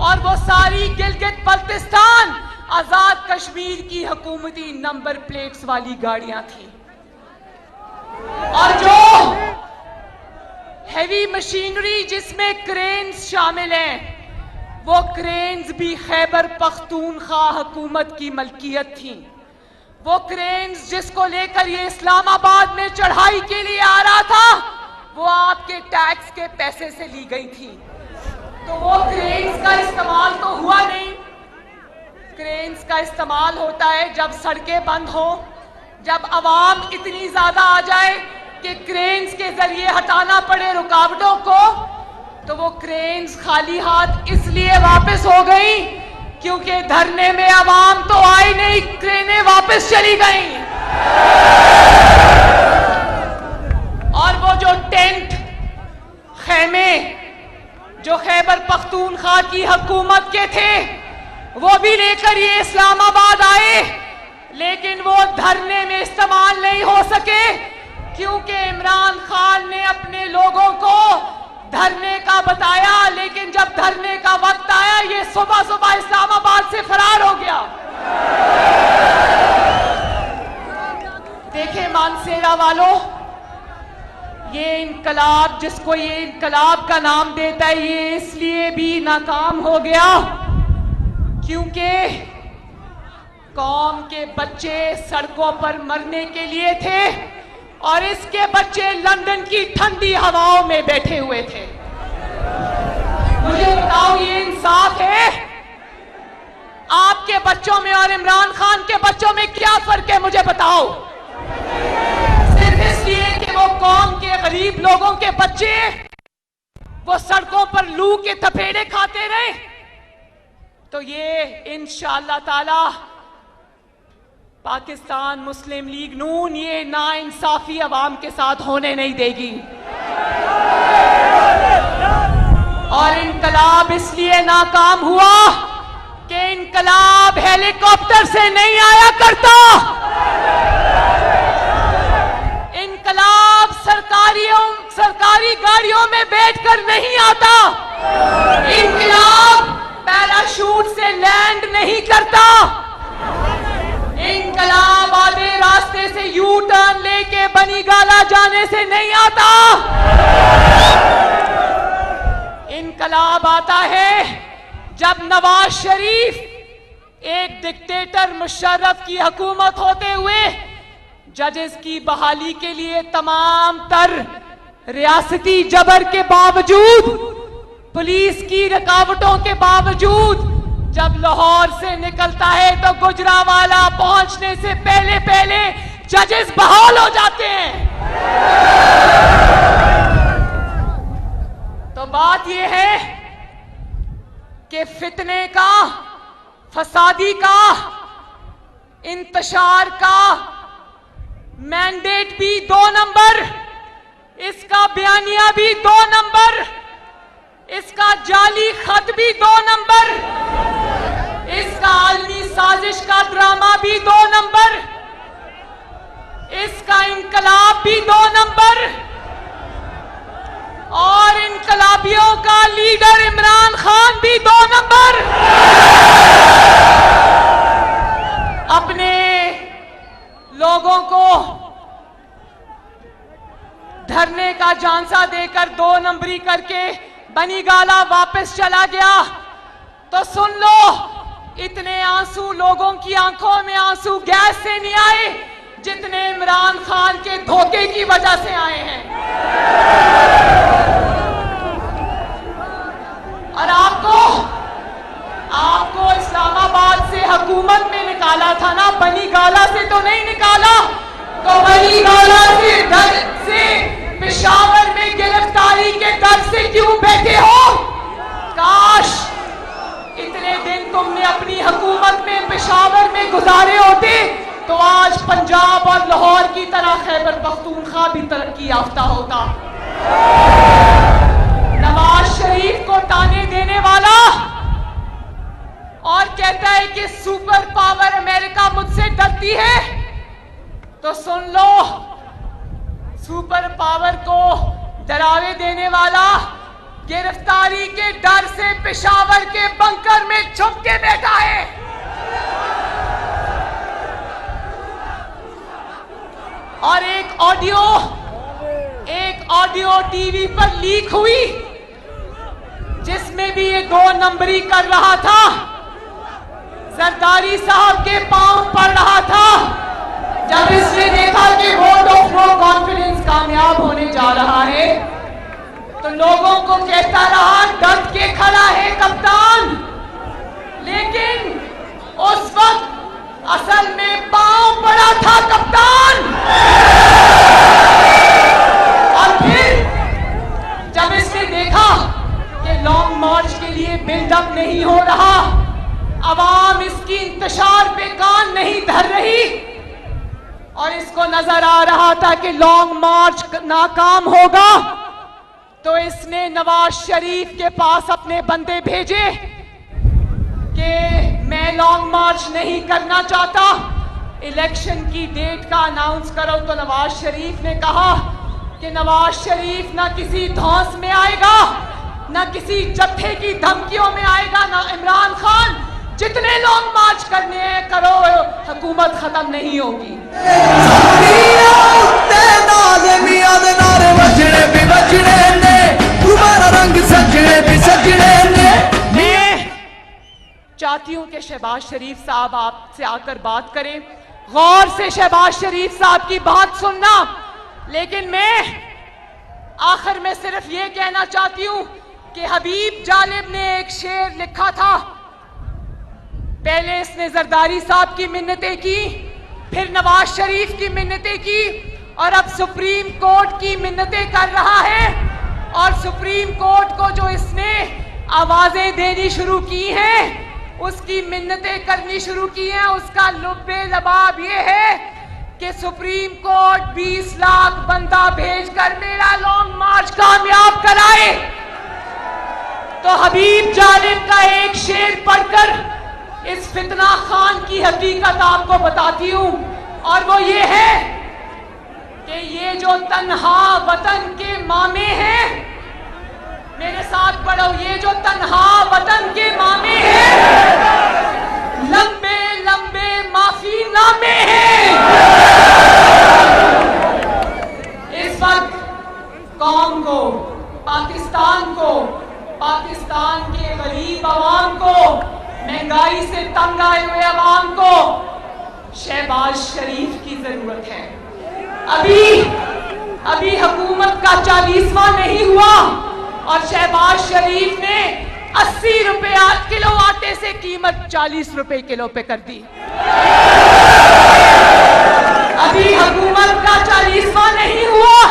और वो सारी गिलगित बल्तिस्तान आजाद कश्मीर की हुकूमती नंबर प्लेट्स वाली गाड़ियां थी। और जो हैवी मशीनरी जिसमें क्रेन्स शामिल हैं वो क्रेन्स भी खैबर पख्तूनख्वा हुकूमत की मलकियत थी। वो क्रेन्स जिसको लेकर ये इस्लामाबाद में चढ़ाई के लिए आ रहा था वो आपके टैक्स के पैसे से ली गई थी। तो वो क्रेन्स का इस्तेमाल तो हुआ नहीं। क्रेन्स का इस्तेमाल होता है जब सड़कें बंद हो, जब आवाम इतनी ज्यादा आ जाए कि क्रेन्स के जरिए हटाना पड़े रुकावटों को। तो वो क्रेन्स खाली हाथ इसलिए वापस हो गई क्योंकि धरने में आवाम तो आई नहीं, क्रेनें वापस चली गई। और वो जो टेंट खेमे जो खैबर पख्तूनख्वा की हुकूमत के थे वो भी लेकर ये इस्लामाबाद आए, लेकिन वो धरने में इस्तेमाल नहीं हो सके क्योंकि इमरान खान ने अपने लोगों को धरने का बताया, लेकिन जब धरने का वक्त आया ये सुबह सुबह इस्लामाबाद से फरार हो गया। देखे मानसेरा वालों, ये इनकलाब जिसको ये इनकलाब का नाम देता है ये इसलिए भी नाकाम हो गया क्योंकि कौम के बच्चे सड़कों पर मरने के लिए थे और इसके बच्चे लंदन की ठंडी हवाओं में बैठे हुए थे। मुझे बताओ ये इंसाफ है? आपके बच्चों में और इमरान खान के बच्चों में क्या फर्क है मुझे बताओ? सिर्फ इसलिए कि वो कौम के गरीब लोगों के बच्चे वो सड़कों पर लू के थपेड़े खाते रहे। तो ये इंशाअल्लाह ताला पाकिस्तान मुस्लिम लीग नून ये नाइंसाफी अवाम के साथ होने नहीं देगी। और इनकलाब इसलिए नाकाम हुआ कि इनकलाब हेलीकॉप्टर से नहीं आया करता। इनकलाब सरकारी गाड़ियों में बैठकर नहीं आता। इनकलाब पैराशूट से लैंड नहीं करता। इनकलाब आधे रास्ते से यू टर्न लेके बनीगाला जाने से नहीं आता। इनकलाब आता है जब नवाज शरीफ एक डिक्टेटर मुशर्रफ की हुकूमत होते हुए जजेस की बहाली के लिए तमाम तर रियासती जबर के बावजूद, पुलिस की रुकावटों के बावजूद जब लाहौर से निकलता है तो गुजरावाला पहुंचने से पहले पहले जजेस बहाल हो जाते हैं। तो बात यह है कि फितने का, फसादी का, इंतशार का मैंडेट भी 2 नंबर, इसका बयानिया भी 2 नंबर, इसका जाली खत भी 2 नंबर, इसका आलमी साजिश का ड्रामा भी 2 नंबर, इसका इनकलाब भी 2 नंबर और इनकलाबियों का लीडर इमरान खान भी 2 नंबर। अपने लोगों को धरने का झांसा देकर 2 नंबरी करके बनीगाला वापस चला गया। तो सुन लो, इतने आंसू लोगों की आंखों में आंसू गैस से नहीं आए जितने इमरान खान के धोखे की वजह से आए हैं। और आपको इस्लामाबाद से हुकूमत में निकाला था ना, बनीगाला से तो नहीं निकाला। तो बनीगाला से डर से पेशावर में गिरफ्तारी के डर से क्यों बैठे हो? काश इतने दिन तुमने अपनी हुकूमत में पेशावर में गुजारे होते तो आज पंजाब और लाहौर की तरह खैबर पख्तूनख्वा भी तरक्की याफ्ता होता। नवाज शरीफ को ताने देने वाला और कहता है कि सुपर पावर अमेरिका मुझसे डरती है, तो सुन लो, सुपर पावर को डरावे देने वाला गिरफ्तारी के डर से पेशावर के बंकर में छुप के बैठा है। और एक ऑडियो टीवी पर लीक हुई जिसमें भी ये 2 नंबरी कर रहा था, जरदारी साहब के पांव पड़ रहा था। जब इसने देखा कि वोट ऑफ नो कॉन्फिडेंस कामयाब होने जा रहा है, तो लोगों को कहता रहा डट के खड़ा है कप्तान, लेकिन उस वक्त असल में पांव पड़ा था कप्तान। और फिर जब इसने देखा कि लॉन्ग मार्च के लिए बिल्डअप नहीं हो रहा, अवाम इसकी इंतशार पे कान नहीं धर रही, और इसको नजर आ रहा था कि लॉन्ग मार्च नाकाम होगा, तो इसने नवाज शरीफ के पास अपने बंदे भेजे कि मैं लॉन्ग मार्च नहीं करना चाहता, इलेक्शन की डेट का अनाउंस करो। तो नवाज शरीफ ने कहा कि नवाज शरीफ ना किसी धौंस में आएगा, ना किसी जत्थे की धमकियों में आएगा, ना इमरान खान, जितने लॉन्ग मार्च करने हैं करो, हुकूमत खत्म नहीं होगी। मैं चाहती हूं कि शहबाज शरीफ साहब आपसे आकर बात करें, गौर से शहबाज शरीफ साहब की बात सुनना। लेकिन मैं आखिर में सिर्फ ये कहना चाहती हूं कि हबीब जालिब ने एक शेर लिखा था, पहले इसने जरदारी साहब की मिन्नतें की, फिर नवाज शरीफ की मिन्नतें की, और अब सुप्रीम कोर्ट की मिन्नतें कर रहा है। और सुप्रीम कोर्ट को जो इसने आवाजें देनी शुरू की हैं, उसकी मिन्नतें करनी शुरू की हैं, उसका लुब्बे लबाब ये है कि सुप्रीम कोर्ट 20 लाख बंदा भेजकर मेरा लॉन्ग मार्च कामयाब कराए। तो हबीब जालिब का एक शेर पढ़कर इस फितना खान की हकीकत आपको बताती हूं, और वो ये है कि ये जो तन्हा वतन के मामे हैं, मेरे साथ पढ़ो, ये जो तन्हा वतन के मामे हैं, लंबे लंबे माफी नामे हैं। इस वक्त कौम को, पाकिस्तान को, पाकिस्तान के गरीब आवाम को, महंगाई से तंग आए हुए अवाम को शहबाज शरीफ की जरूरत है। अभी हुकूमत का 40वां नहीं हुआ और शहबाज शरीफ ने 80 रुपए किलो आटे से कीमत 40 रुपए किलो पे कर दी। अभी हुकूमत का 40वां नहीं हुआ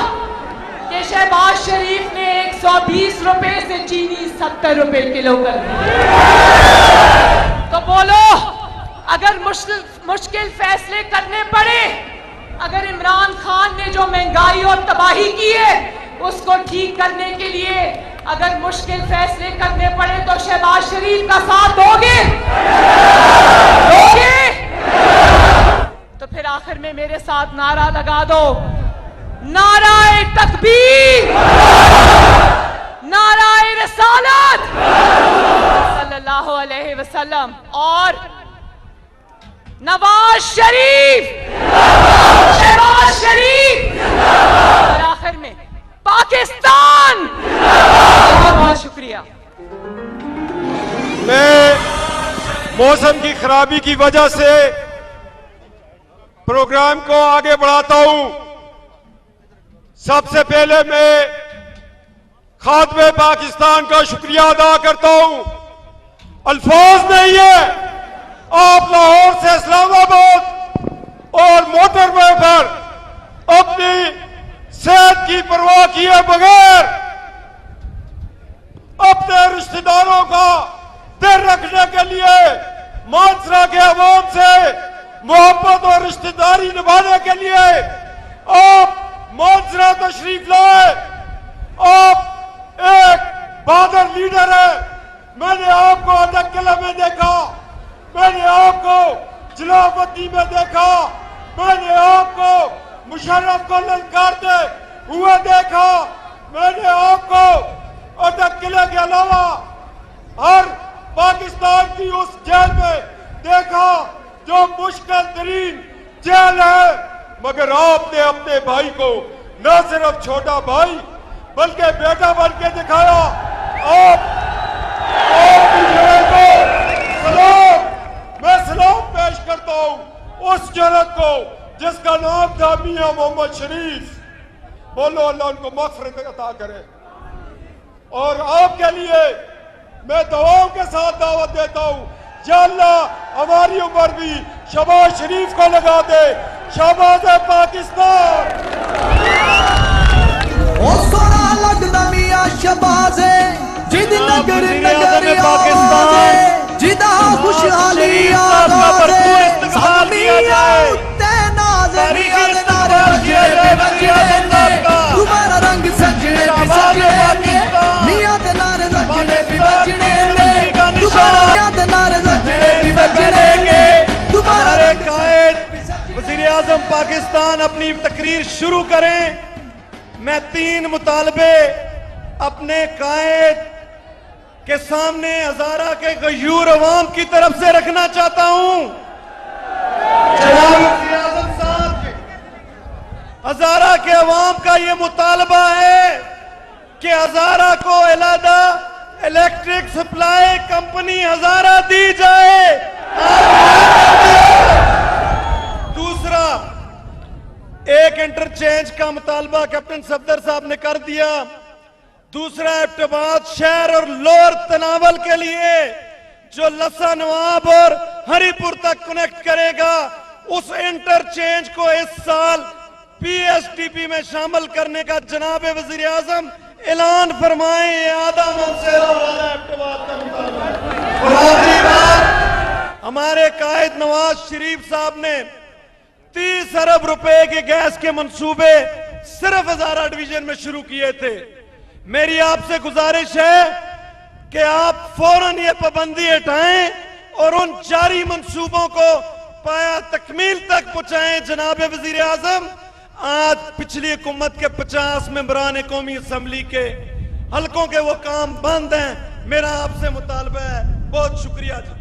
कि शहबाज शरीफ ने 120 रुपए से चीनी 70 रुपए किलो कर दी। तो बोलो, अगर मुश्किल फैसले करने पड़े, अगर इमरान खान ने जो महंगाई और तबाही की है उसको ठीक करने के लिए अगर मुश्किल फैसले करने पड़े, तो शहबाज शरीफ का साथ दोगे? तो फिर आखिर में मेरे साथ नारा लगा दो, नाराए तकबीर, नाराए रिसालत सल्लल्लाहु अलैहि वसल्लम, और नवाज शरीफ, शहबाज शरीफ, और आखिर में पाकिस्तान। बहुत बहुत शुक्रिया। मैं मौसम की खराबी की वजह से प्रोग्राम को आगे बढ़ाता हूं। सबसे पहले मैं खात्मे पाकिस्तान का शुक्रिया अदा करता हूं। अल्फाज नहीं है, आप लाहौर से इस्लामाबाद और मोटरवे पर अपनी सेहत की परवाह किए बगैर अपने रिश्तेदारों का दिल रखने के लिए मानसरा के अवाम से मोहब्बत और रिश्तेदारी निभाने के लिए आप मानसरा तशरीफ लाए। आप एक बहादुर लीडर है। मैंने आपको अटक किले में देखा, मैंने आपको जलावती में देखा, मैंने आपको मुशर्रफ को ललकारते हुए देखा, मैंने आपको अटक किले के अलावा हर पाकिस्तान की उस जेल में देखा जो मुश्किल तरीन जेल है। मगर आपने अपने भाई को न सिर्फ छोटा भाई बल्कि बेटा बन के दिखाया। आप मैं सलाम पेश करता हूँ उस जरत को जिसका नाम था मियां मोहम्मद शरीफ। बोलो अल्लाह उनको मग़फ़िरत अता करे। और आपके लिए मैं दुआओं के साथ दावत देता हूँ, या अल्लाह हमारी उम्र भी शहबाज शरीफ को लगा दे। शहबाज पाकिस्तान। ओ सोना लगदा मियां शहबाज जिद नगर नगर पाकिस्तान जिदा खुशहाली आगाज़ तुम्हारा रंग सजने मियां दे नारे सजने भी बजने तुम्हारा दे नारे सजने भी बजने तुम्हारे कायद वज़ीर आज़म पाकिस्तान अपनी तकरीर शुरू करें। मैं 3 मुतालबे अपने कायद के सामने हजारा के गयूर अवाम की तरफ से रखना चाहता हूं। जनाब वज़ीर आज़म साहब, हजारा के अवाम का ये मुतालबा है कि हजारा को अलहदा इलेक्ट्रिक सप्लाई कंपनी हजारा दी जाए। दूसरा, एक इंटरचेंज का मुतालबा कैप्टन सफदर साहब ने कर दिया। दूसरा, एबटाबाद शहर और लोअर तनावल के लिए जो लसा नवाब और हरीपुर तक कनेक्ट करेगा, उस इंटरचेंज को इस साल पीएसटीपी में शामिल करने का जनाब वज़ीर आज़म ऐलान फरमाएं। ये आधा मनसेरा और आधा एबटाबाद का मुतालबा। और आखिरी बात, हमारे कायद नवाज शरीफ साहब ने 30 अरब रुपए के गैस के मंसूबे सिर्फ हजारा डिवीजन में शुरू किए थे। मेरी आपसे गुजारिश है कि आप फौरन ये पाबंदी हटाएं और उन जारी मंसूबों को पाया तकमील तक पहुंचाएं। जनाब वज़ीर आज़म, आज पिछली हुकूमत के 50 मेंबरान कौमी असम्बली के हलकों के वो काम बंद हैं। मेरा आपसे मुतालबा है। बहुत शुक्रिया जी।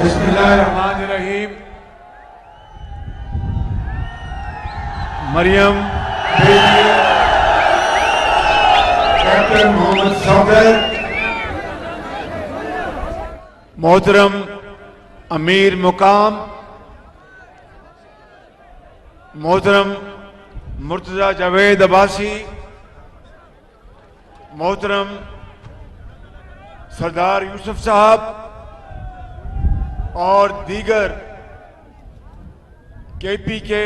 बिस्मिल्लाहिर्रहमानिर्रहीम। मरियम कैप्टन मोहम्मद सफदर, मोहतरम अमीर मुकाम मोहतरम मुर्तजा जावेद अब्बासी, मोहतरम सरदार यूसुफ साहब और दीगर केपी के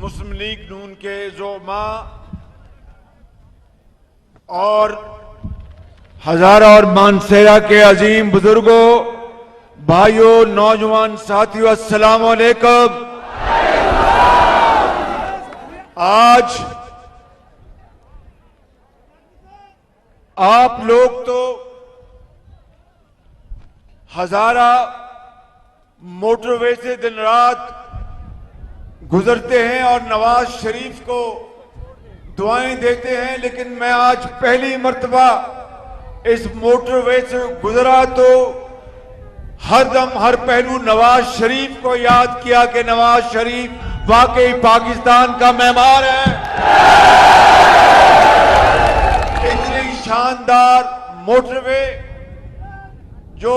मुस्लिम लीग नून के ज़ोमा और हजारा और मानसेरा के अजीम बुजुर्गों, भाइयों, नौजवान साथियों, अस्सलाम वालेकुम। आज आप लोग तो हजारा मोटरवे से दिन रात गुजरते हैं और नवाज शरीफ को दुआएं देते हैं, लेकिन मैं आज पहली मर्तबा इस मोटरवे से गुजरा तो हर दम हर पहलू नवाज शरीफ को याद किया कि नवाज शरीफ वाकई पाकिस्तान का मेहमान है। इतनी शानदार मोटरवे जो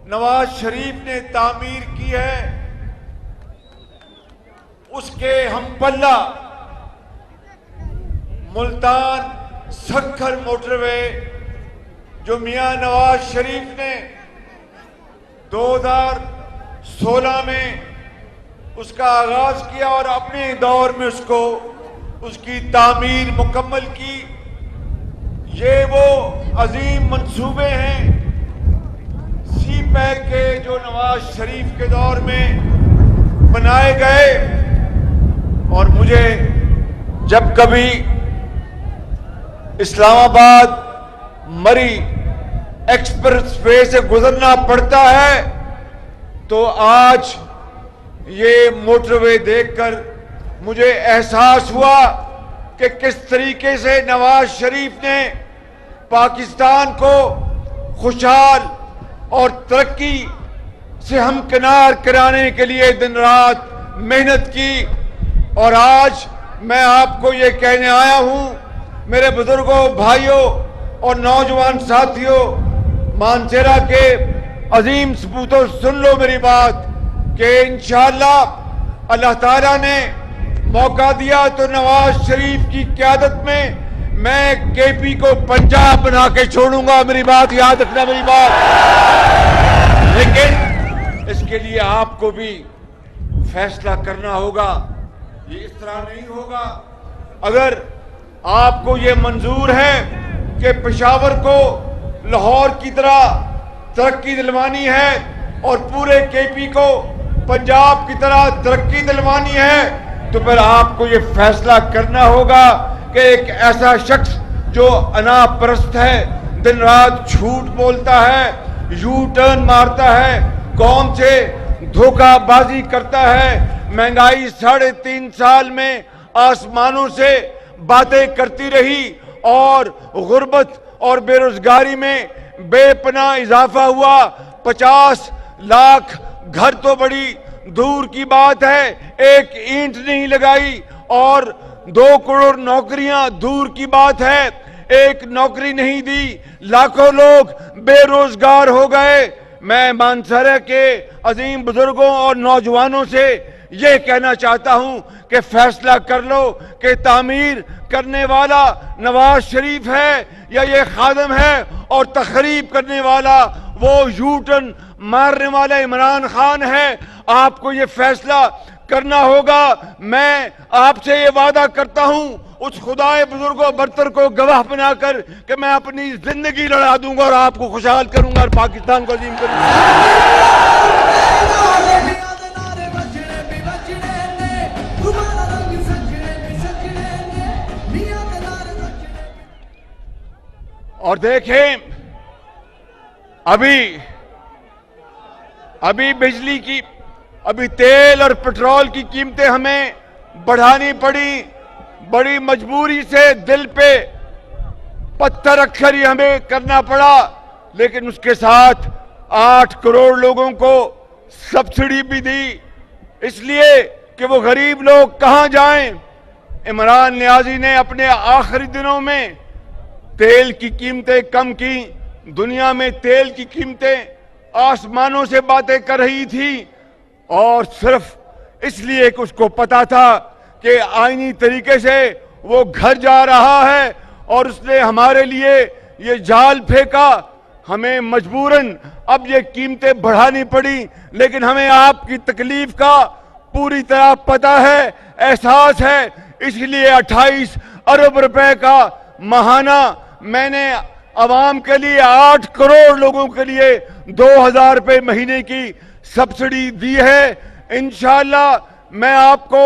नवाज शरीफ ने तामीर की है, उसके हम पल्ला मुल्तान सक्खर मोटरवे जो मियां नवाज शरीफ ने 2016 में उसका आगाज किया और अपने दौर में उसकी तामीर मुकम्मल की। ये वो अजीम मंसूबे हैं। पैक के जो नवाज शरीफ के दौर में बनाए गए, और मुझे जब कभी इस्लामाबाद मरी एक्सप्रेस वे से गुजरना पड़ता है तो आज ये मोटरवे देखकर मुझे एहसास हुआ कि किस तरीके से नवाज शरीफ ने पाकिस्तान को खुशहाल और तरक्की से हमकिनार कराने के लिए दिन रात मेहनत की। और आज मैं आपको ये कहने आया हूं, मेरे बुजुर्गों, भाइयों और नौजवान साथियों, मानसेरा के अजीम सपूतों, सुन लो मेरी बात कि इंशाअल्लाह अल्लाह ताला ने मौका दिया तो नवाज शरीफ की क़यादत में मैं केपी को पंजाब बना के छोड़ूंगा। मेरी बात याद रखना, मेरी बात। लेकिन इसके लिए आपको भी फैसला करना होगा, ये इस तरह नहीं होगा। अगर आपको ये मंजूर है कि पेशावर को लाहौर की तरह तरक्की दिलवानी है और पूरे केपी को पंजाब की तरह तरक्की दिलवानी है, तो फिर आपको ये फैसला करना होगा कि एक ऐसा शख्स जो अनापरस्त है, दिन रात झूठ बोलता है, यू टर्न मारता है, कौम से धोखाबाजी करता है, महंगाई 3.5 साल में आसमानों से बातें करती रही और गुर्बत और बेरोजगारी में बेपनाह इजाफा हुआ। 50 लाख घर तो बड़ी दूर की बात है, एक ईंट नहीं लगाई, और 2 करोड़ नौकरियां दूर की बात है, एक नौकरी नहीं दी, लाखों लोग बेरोजगार हो गए। मैं मानसरा के अजीम बुजुर्गों और नौजवानों से ये कहना चाहता हूं कि फैसला कर लो कि तामीर करने वाला नवाज शरीफ है या ये खादम है, और तखरीब करने वाला वो यूटर्न मारने वाला इमरान खान है। आपको ये फैसला करना होगा। मैं आपसे ये वादा करता हूं उस खुदाए बुजुर्गों बरतर को गवाह बनाकर कि मैं अपनी जिंदगी लड़ा दूंगा और आपको खुशहाल करूंगा और पाकिस्तान को अजीम करूंगा। और देखें, अभी बिजली की, अभी तेल और पेट्रोल की कीमतें हमें बढ़ानी पड़ी, बड़ी मजबूरी से दिल पे पत्थर रखकर ही हमें करना पड़ा, लेकिन उसके साथ 8 करोड़ लोगों को सब्सिडी भी दी, इसलिए कि वो गरीब लोग कहां जाएं। इमरान नियाजी ने अपने आखिरी दिनों में तेल की कीमतें कम की, दुनिया में तेल की कीमतें आसमानों से बातें कर रही थी, और सिर्फ इसलिए कि उसको पता था कि आईनी तरीके से वो घर जा रहा है, और उसने हमारे लिए ये जाल फेंका। हमें मजबूरन अब ये कीमतें बढ़ानी पड़ी, लेकिन हमें आपकी तकलीफ का पूरी तरह पता है, एहसास है, इसलिए 28 अरब रुपए का माहाना मैंने अवाम के लिए 8 करोड़ लोगों के लिए 2000 रुपए महीने की सब्सिडी दी है। इंशाअल्लाह मैं आपको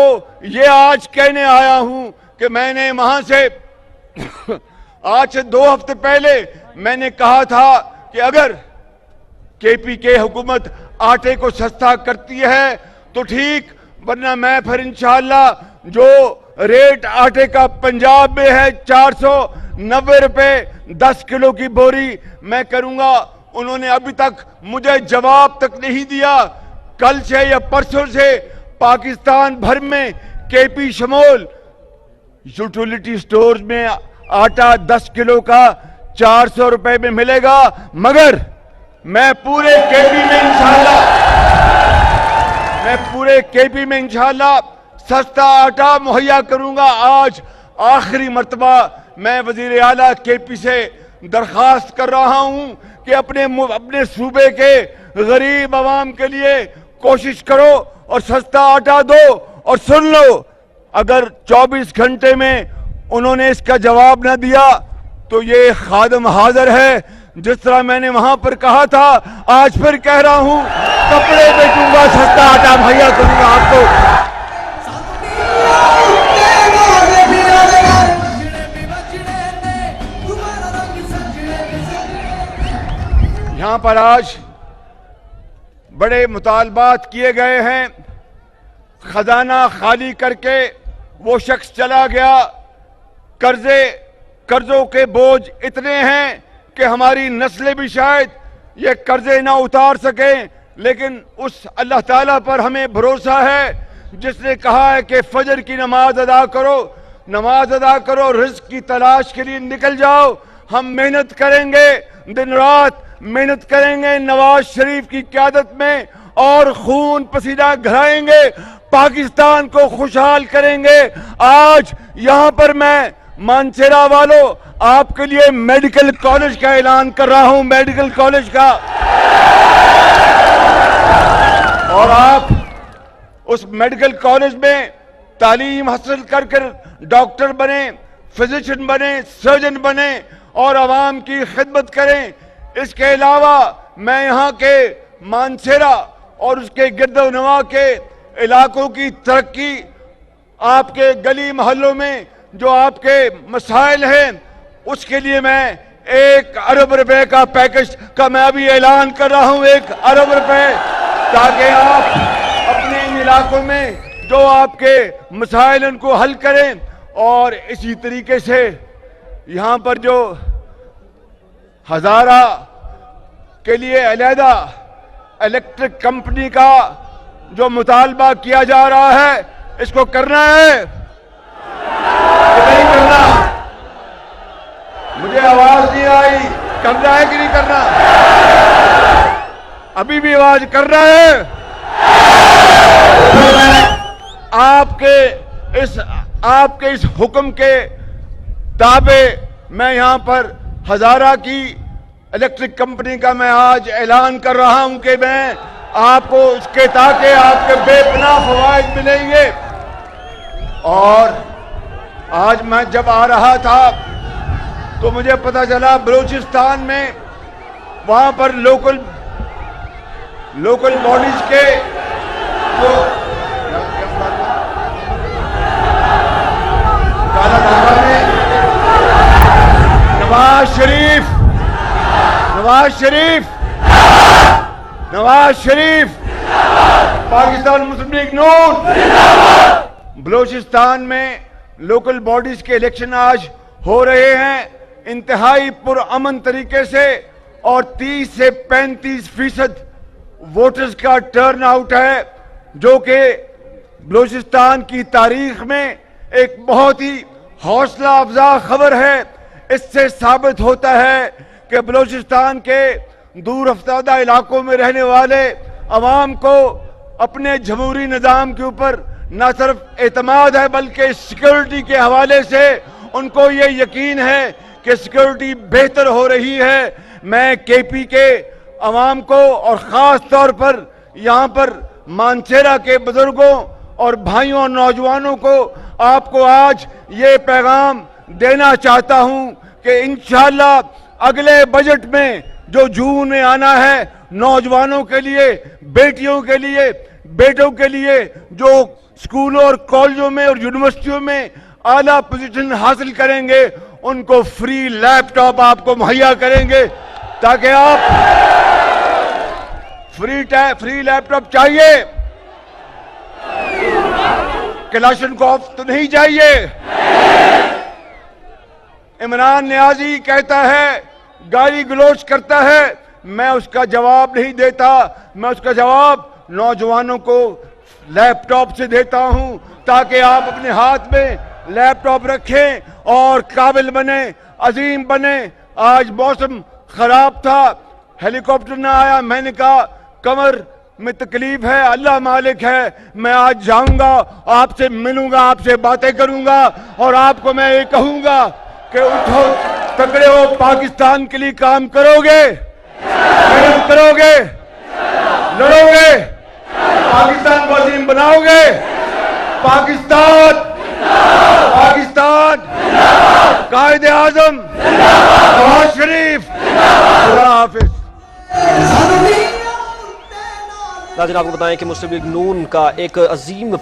ये आज कहने आया हूं कि मैंने वहां से आज से 2 हफ्ते पहले मैंने कहा था कि अगर केपी के हुकूमत आटे को सस्ता करती है तो ठीक, वरना मैं फिर इंशाअल्लाह जो रेट आटे का पंजाब में है 490 रुपए 10 किलो की बोरी मैं करूंगा। उन्होंने अभी तक मुझे जवाब तक नहीं दिया। कल से या परसों से पाकिस्तान भर में केपी शमोल यूटिलिटी स्टोर्स में आटा 10 किलो का 400 रुपए में मिलेगा, मगर मैं पूरे केपी में इंशाअल्लाह सस्ता आटा मुहैया करूंगा। आज आखिरी मर्तबा मैं वजीर आला केपी से दरखास्त कर रहा हूं कि अपने सूबे के गरीब आवाम के लिए कोशिश करो और सस्ता आटा दो। और सुन लो, अगर 24 घंटे में उन्होंने इसका जवाब न दिया तो ये खादम हाजिर है, जिस तरह मैंने वहां पर कहा था, आज फिर कह रहा हूं, कपड़े बेचूंगा, सस्ता आटा मुहैया करूंगा आपको। यहां पर आज बड़े मुतालबात किए गए हैं। खजाना खाली करके वो शख्स चला गया। कर्जों के बोझ इतने हैं कि हमारी नस्लें भी शायद ये कर्जे ना उतार सकें, लेकिन उस अल्लाह ताला पर हमें भरोसा है जिसने कहा है कि फजर की नमाज अदा करो, रिज्क की तलाश के लिए निकल जाओ। हम मेहनत करेंगे, दिन रात मेहनत करेंगे नवाज शरीफ की क़यादत में, और खून पसीना घराएंगे, पाकिस्तान को खुशहाल करेंगे। आज यहां पर मैं मानसेरा वालों आपके लिए मेडिकल कॉलेज का ऐलान कर रहा हूं, मेडिकल कॉलेज का, और आप उस मेडिकल कॉलेज में तालीम हासिल कर डॉक्टर बने, फिजिशियन बने, सर्जन बने और आवाम की खिदमत करें। इसके अलावा मैं यहाँ के मानसेरा और उसके गिरदोनवा के इलाकों की तरक्की, आपके गली मोहल्लों में जो आपके मसाइल हैं, उसके लिए मैं 1 अरब रुपए का पैकेज का मैं अभी ऐलान कर रहा हूं, 1 अरब रुपए, ताकि आप अपने इन इलाकों में जो आपके मसाइल उनको हल करें। और इसी तरीके से यहाँ पर जो हजारा के लिए अलहदा इलेक्ट्रिक कंपनी का जो मुतालबा किया जा रहा है, इसको करना है कि नहीं करना? मुझे आवाज नहीं आई, करना है कि नहीं करना? अभी भी आवाज करना है? तो मैं आपके इस हुक्म के ताबे मैं यहां पर हजारा की इलेक्ट्रिक कंपनी का मैं आज ऐलान कर रहा हूं कि मैं आपको इसके ताकि आपके बेपनाह फवायद मिलेंगे। और आज मैं जब आ रहा था तो मुझे पता चला बलूचिस्तान में वहां पर लोकल बॉडीज के जो नवाज शरीफ पाकिस्तान मुस्लिम लीग नून, बलूचिस्तान में लोकल बॉडीज के इलेक्शन आज हो रहे हैं इंतहाई पुरअमन तरीके से, और 30 से 35% वोटर्स का टर्न आउट है, जो कि बलूचिस्तान की तारीख में एक बहुत ही हौसला अफजा खबर है। इससे साबित होता है कि बलूचिस्तान के दूर अफ्तादा इलाकों में रहने वाले अवाम को अपने जमहूरी निज़ाम के ऊपर न सिर्फ एतमाद है, बल्कि सिक्योरिटी के हवाले से उनको ये यकीन है कि सिक्योरिटी बेहतर हो रही है। मैं केपी के अवाम को और ख़ास तौर पर यहाँ पर मानसेरा के बुजुर्गों और भाइयों और नौजवानों को आपको आज ये पैगाम देना चाहता हूं कि इंशाअल्लाह अगले बजट में जो जून में आना है, नौजवानों के लिए, बेटियों के लिए, बेटों के लिए जो स्कूलों और कॉलेजों में और यूनिवर्सिटियों में आला पोजीशन हासिल करेंगे, उनको फ्री लैपटॉप आपको मुहैया करेंगे, ताकि आप फ्री लैपटॉप चाहिए, क्लाशनकोफ तो नहीं चाहिए। इमरान नियाजी कहता है, गाली गलोच करता है, मैं उसका जवाब नहीं देता, मैं उसका जवाब नौजवानों को लैपटॉप से देता हूं, ताकि आप अपने हाथ में लैपटॉप रखें और काबिल बने, अजीम बने। आज मौसम खराब था, हेलीकॉप्टर ना आया, मैंने कहा कमर में तकलीफ है, अल्लाह मालिक है, मैं आज जाऊंगा, आपसे मिलूंगा, आपसे बातें करूंगा और आपको मैं ये कहूंगा कि उठो, तगड़े हो, पाकिस्तान के लिए काम करोगे, मेहनत करोगे, लड़ोगे, पाकिस्तान को अजीम बनाओगे। पाकिस्तान कायदे आजम नवाज शरीफ नाज़रीन आपको बताएं कि मुस्लिम लीग नून का एक अजीम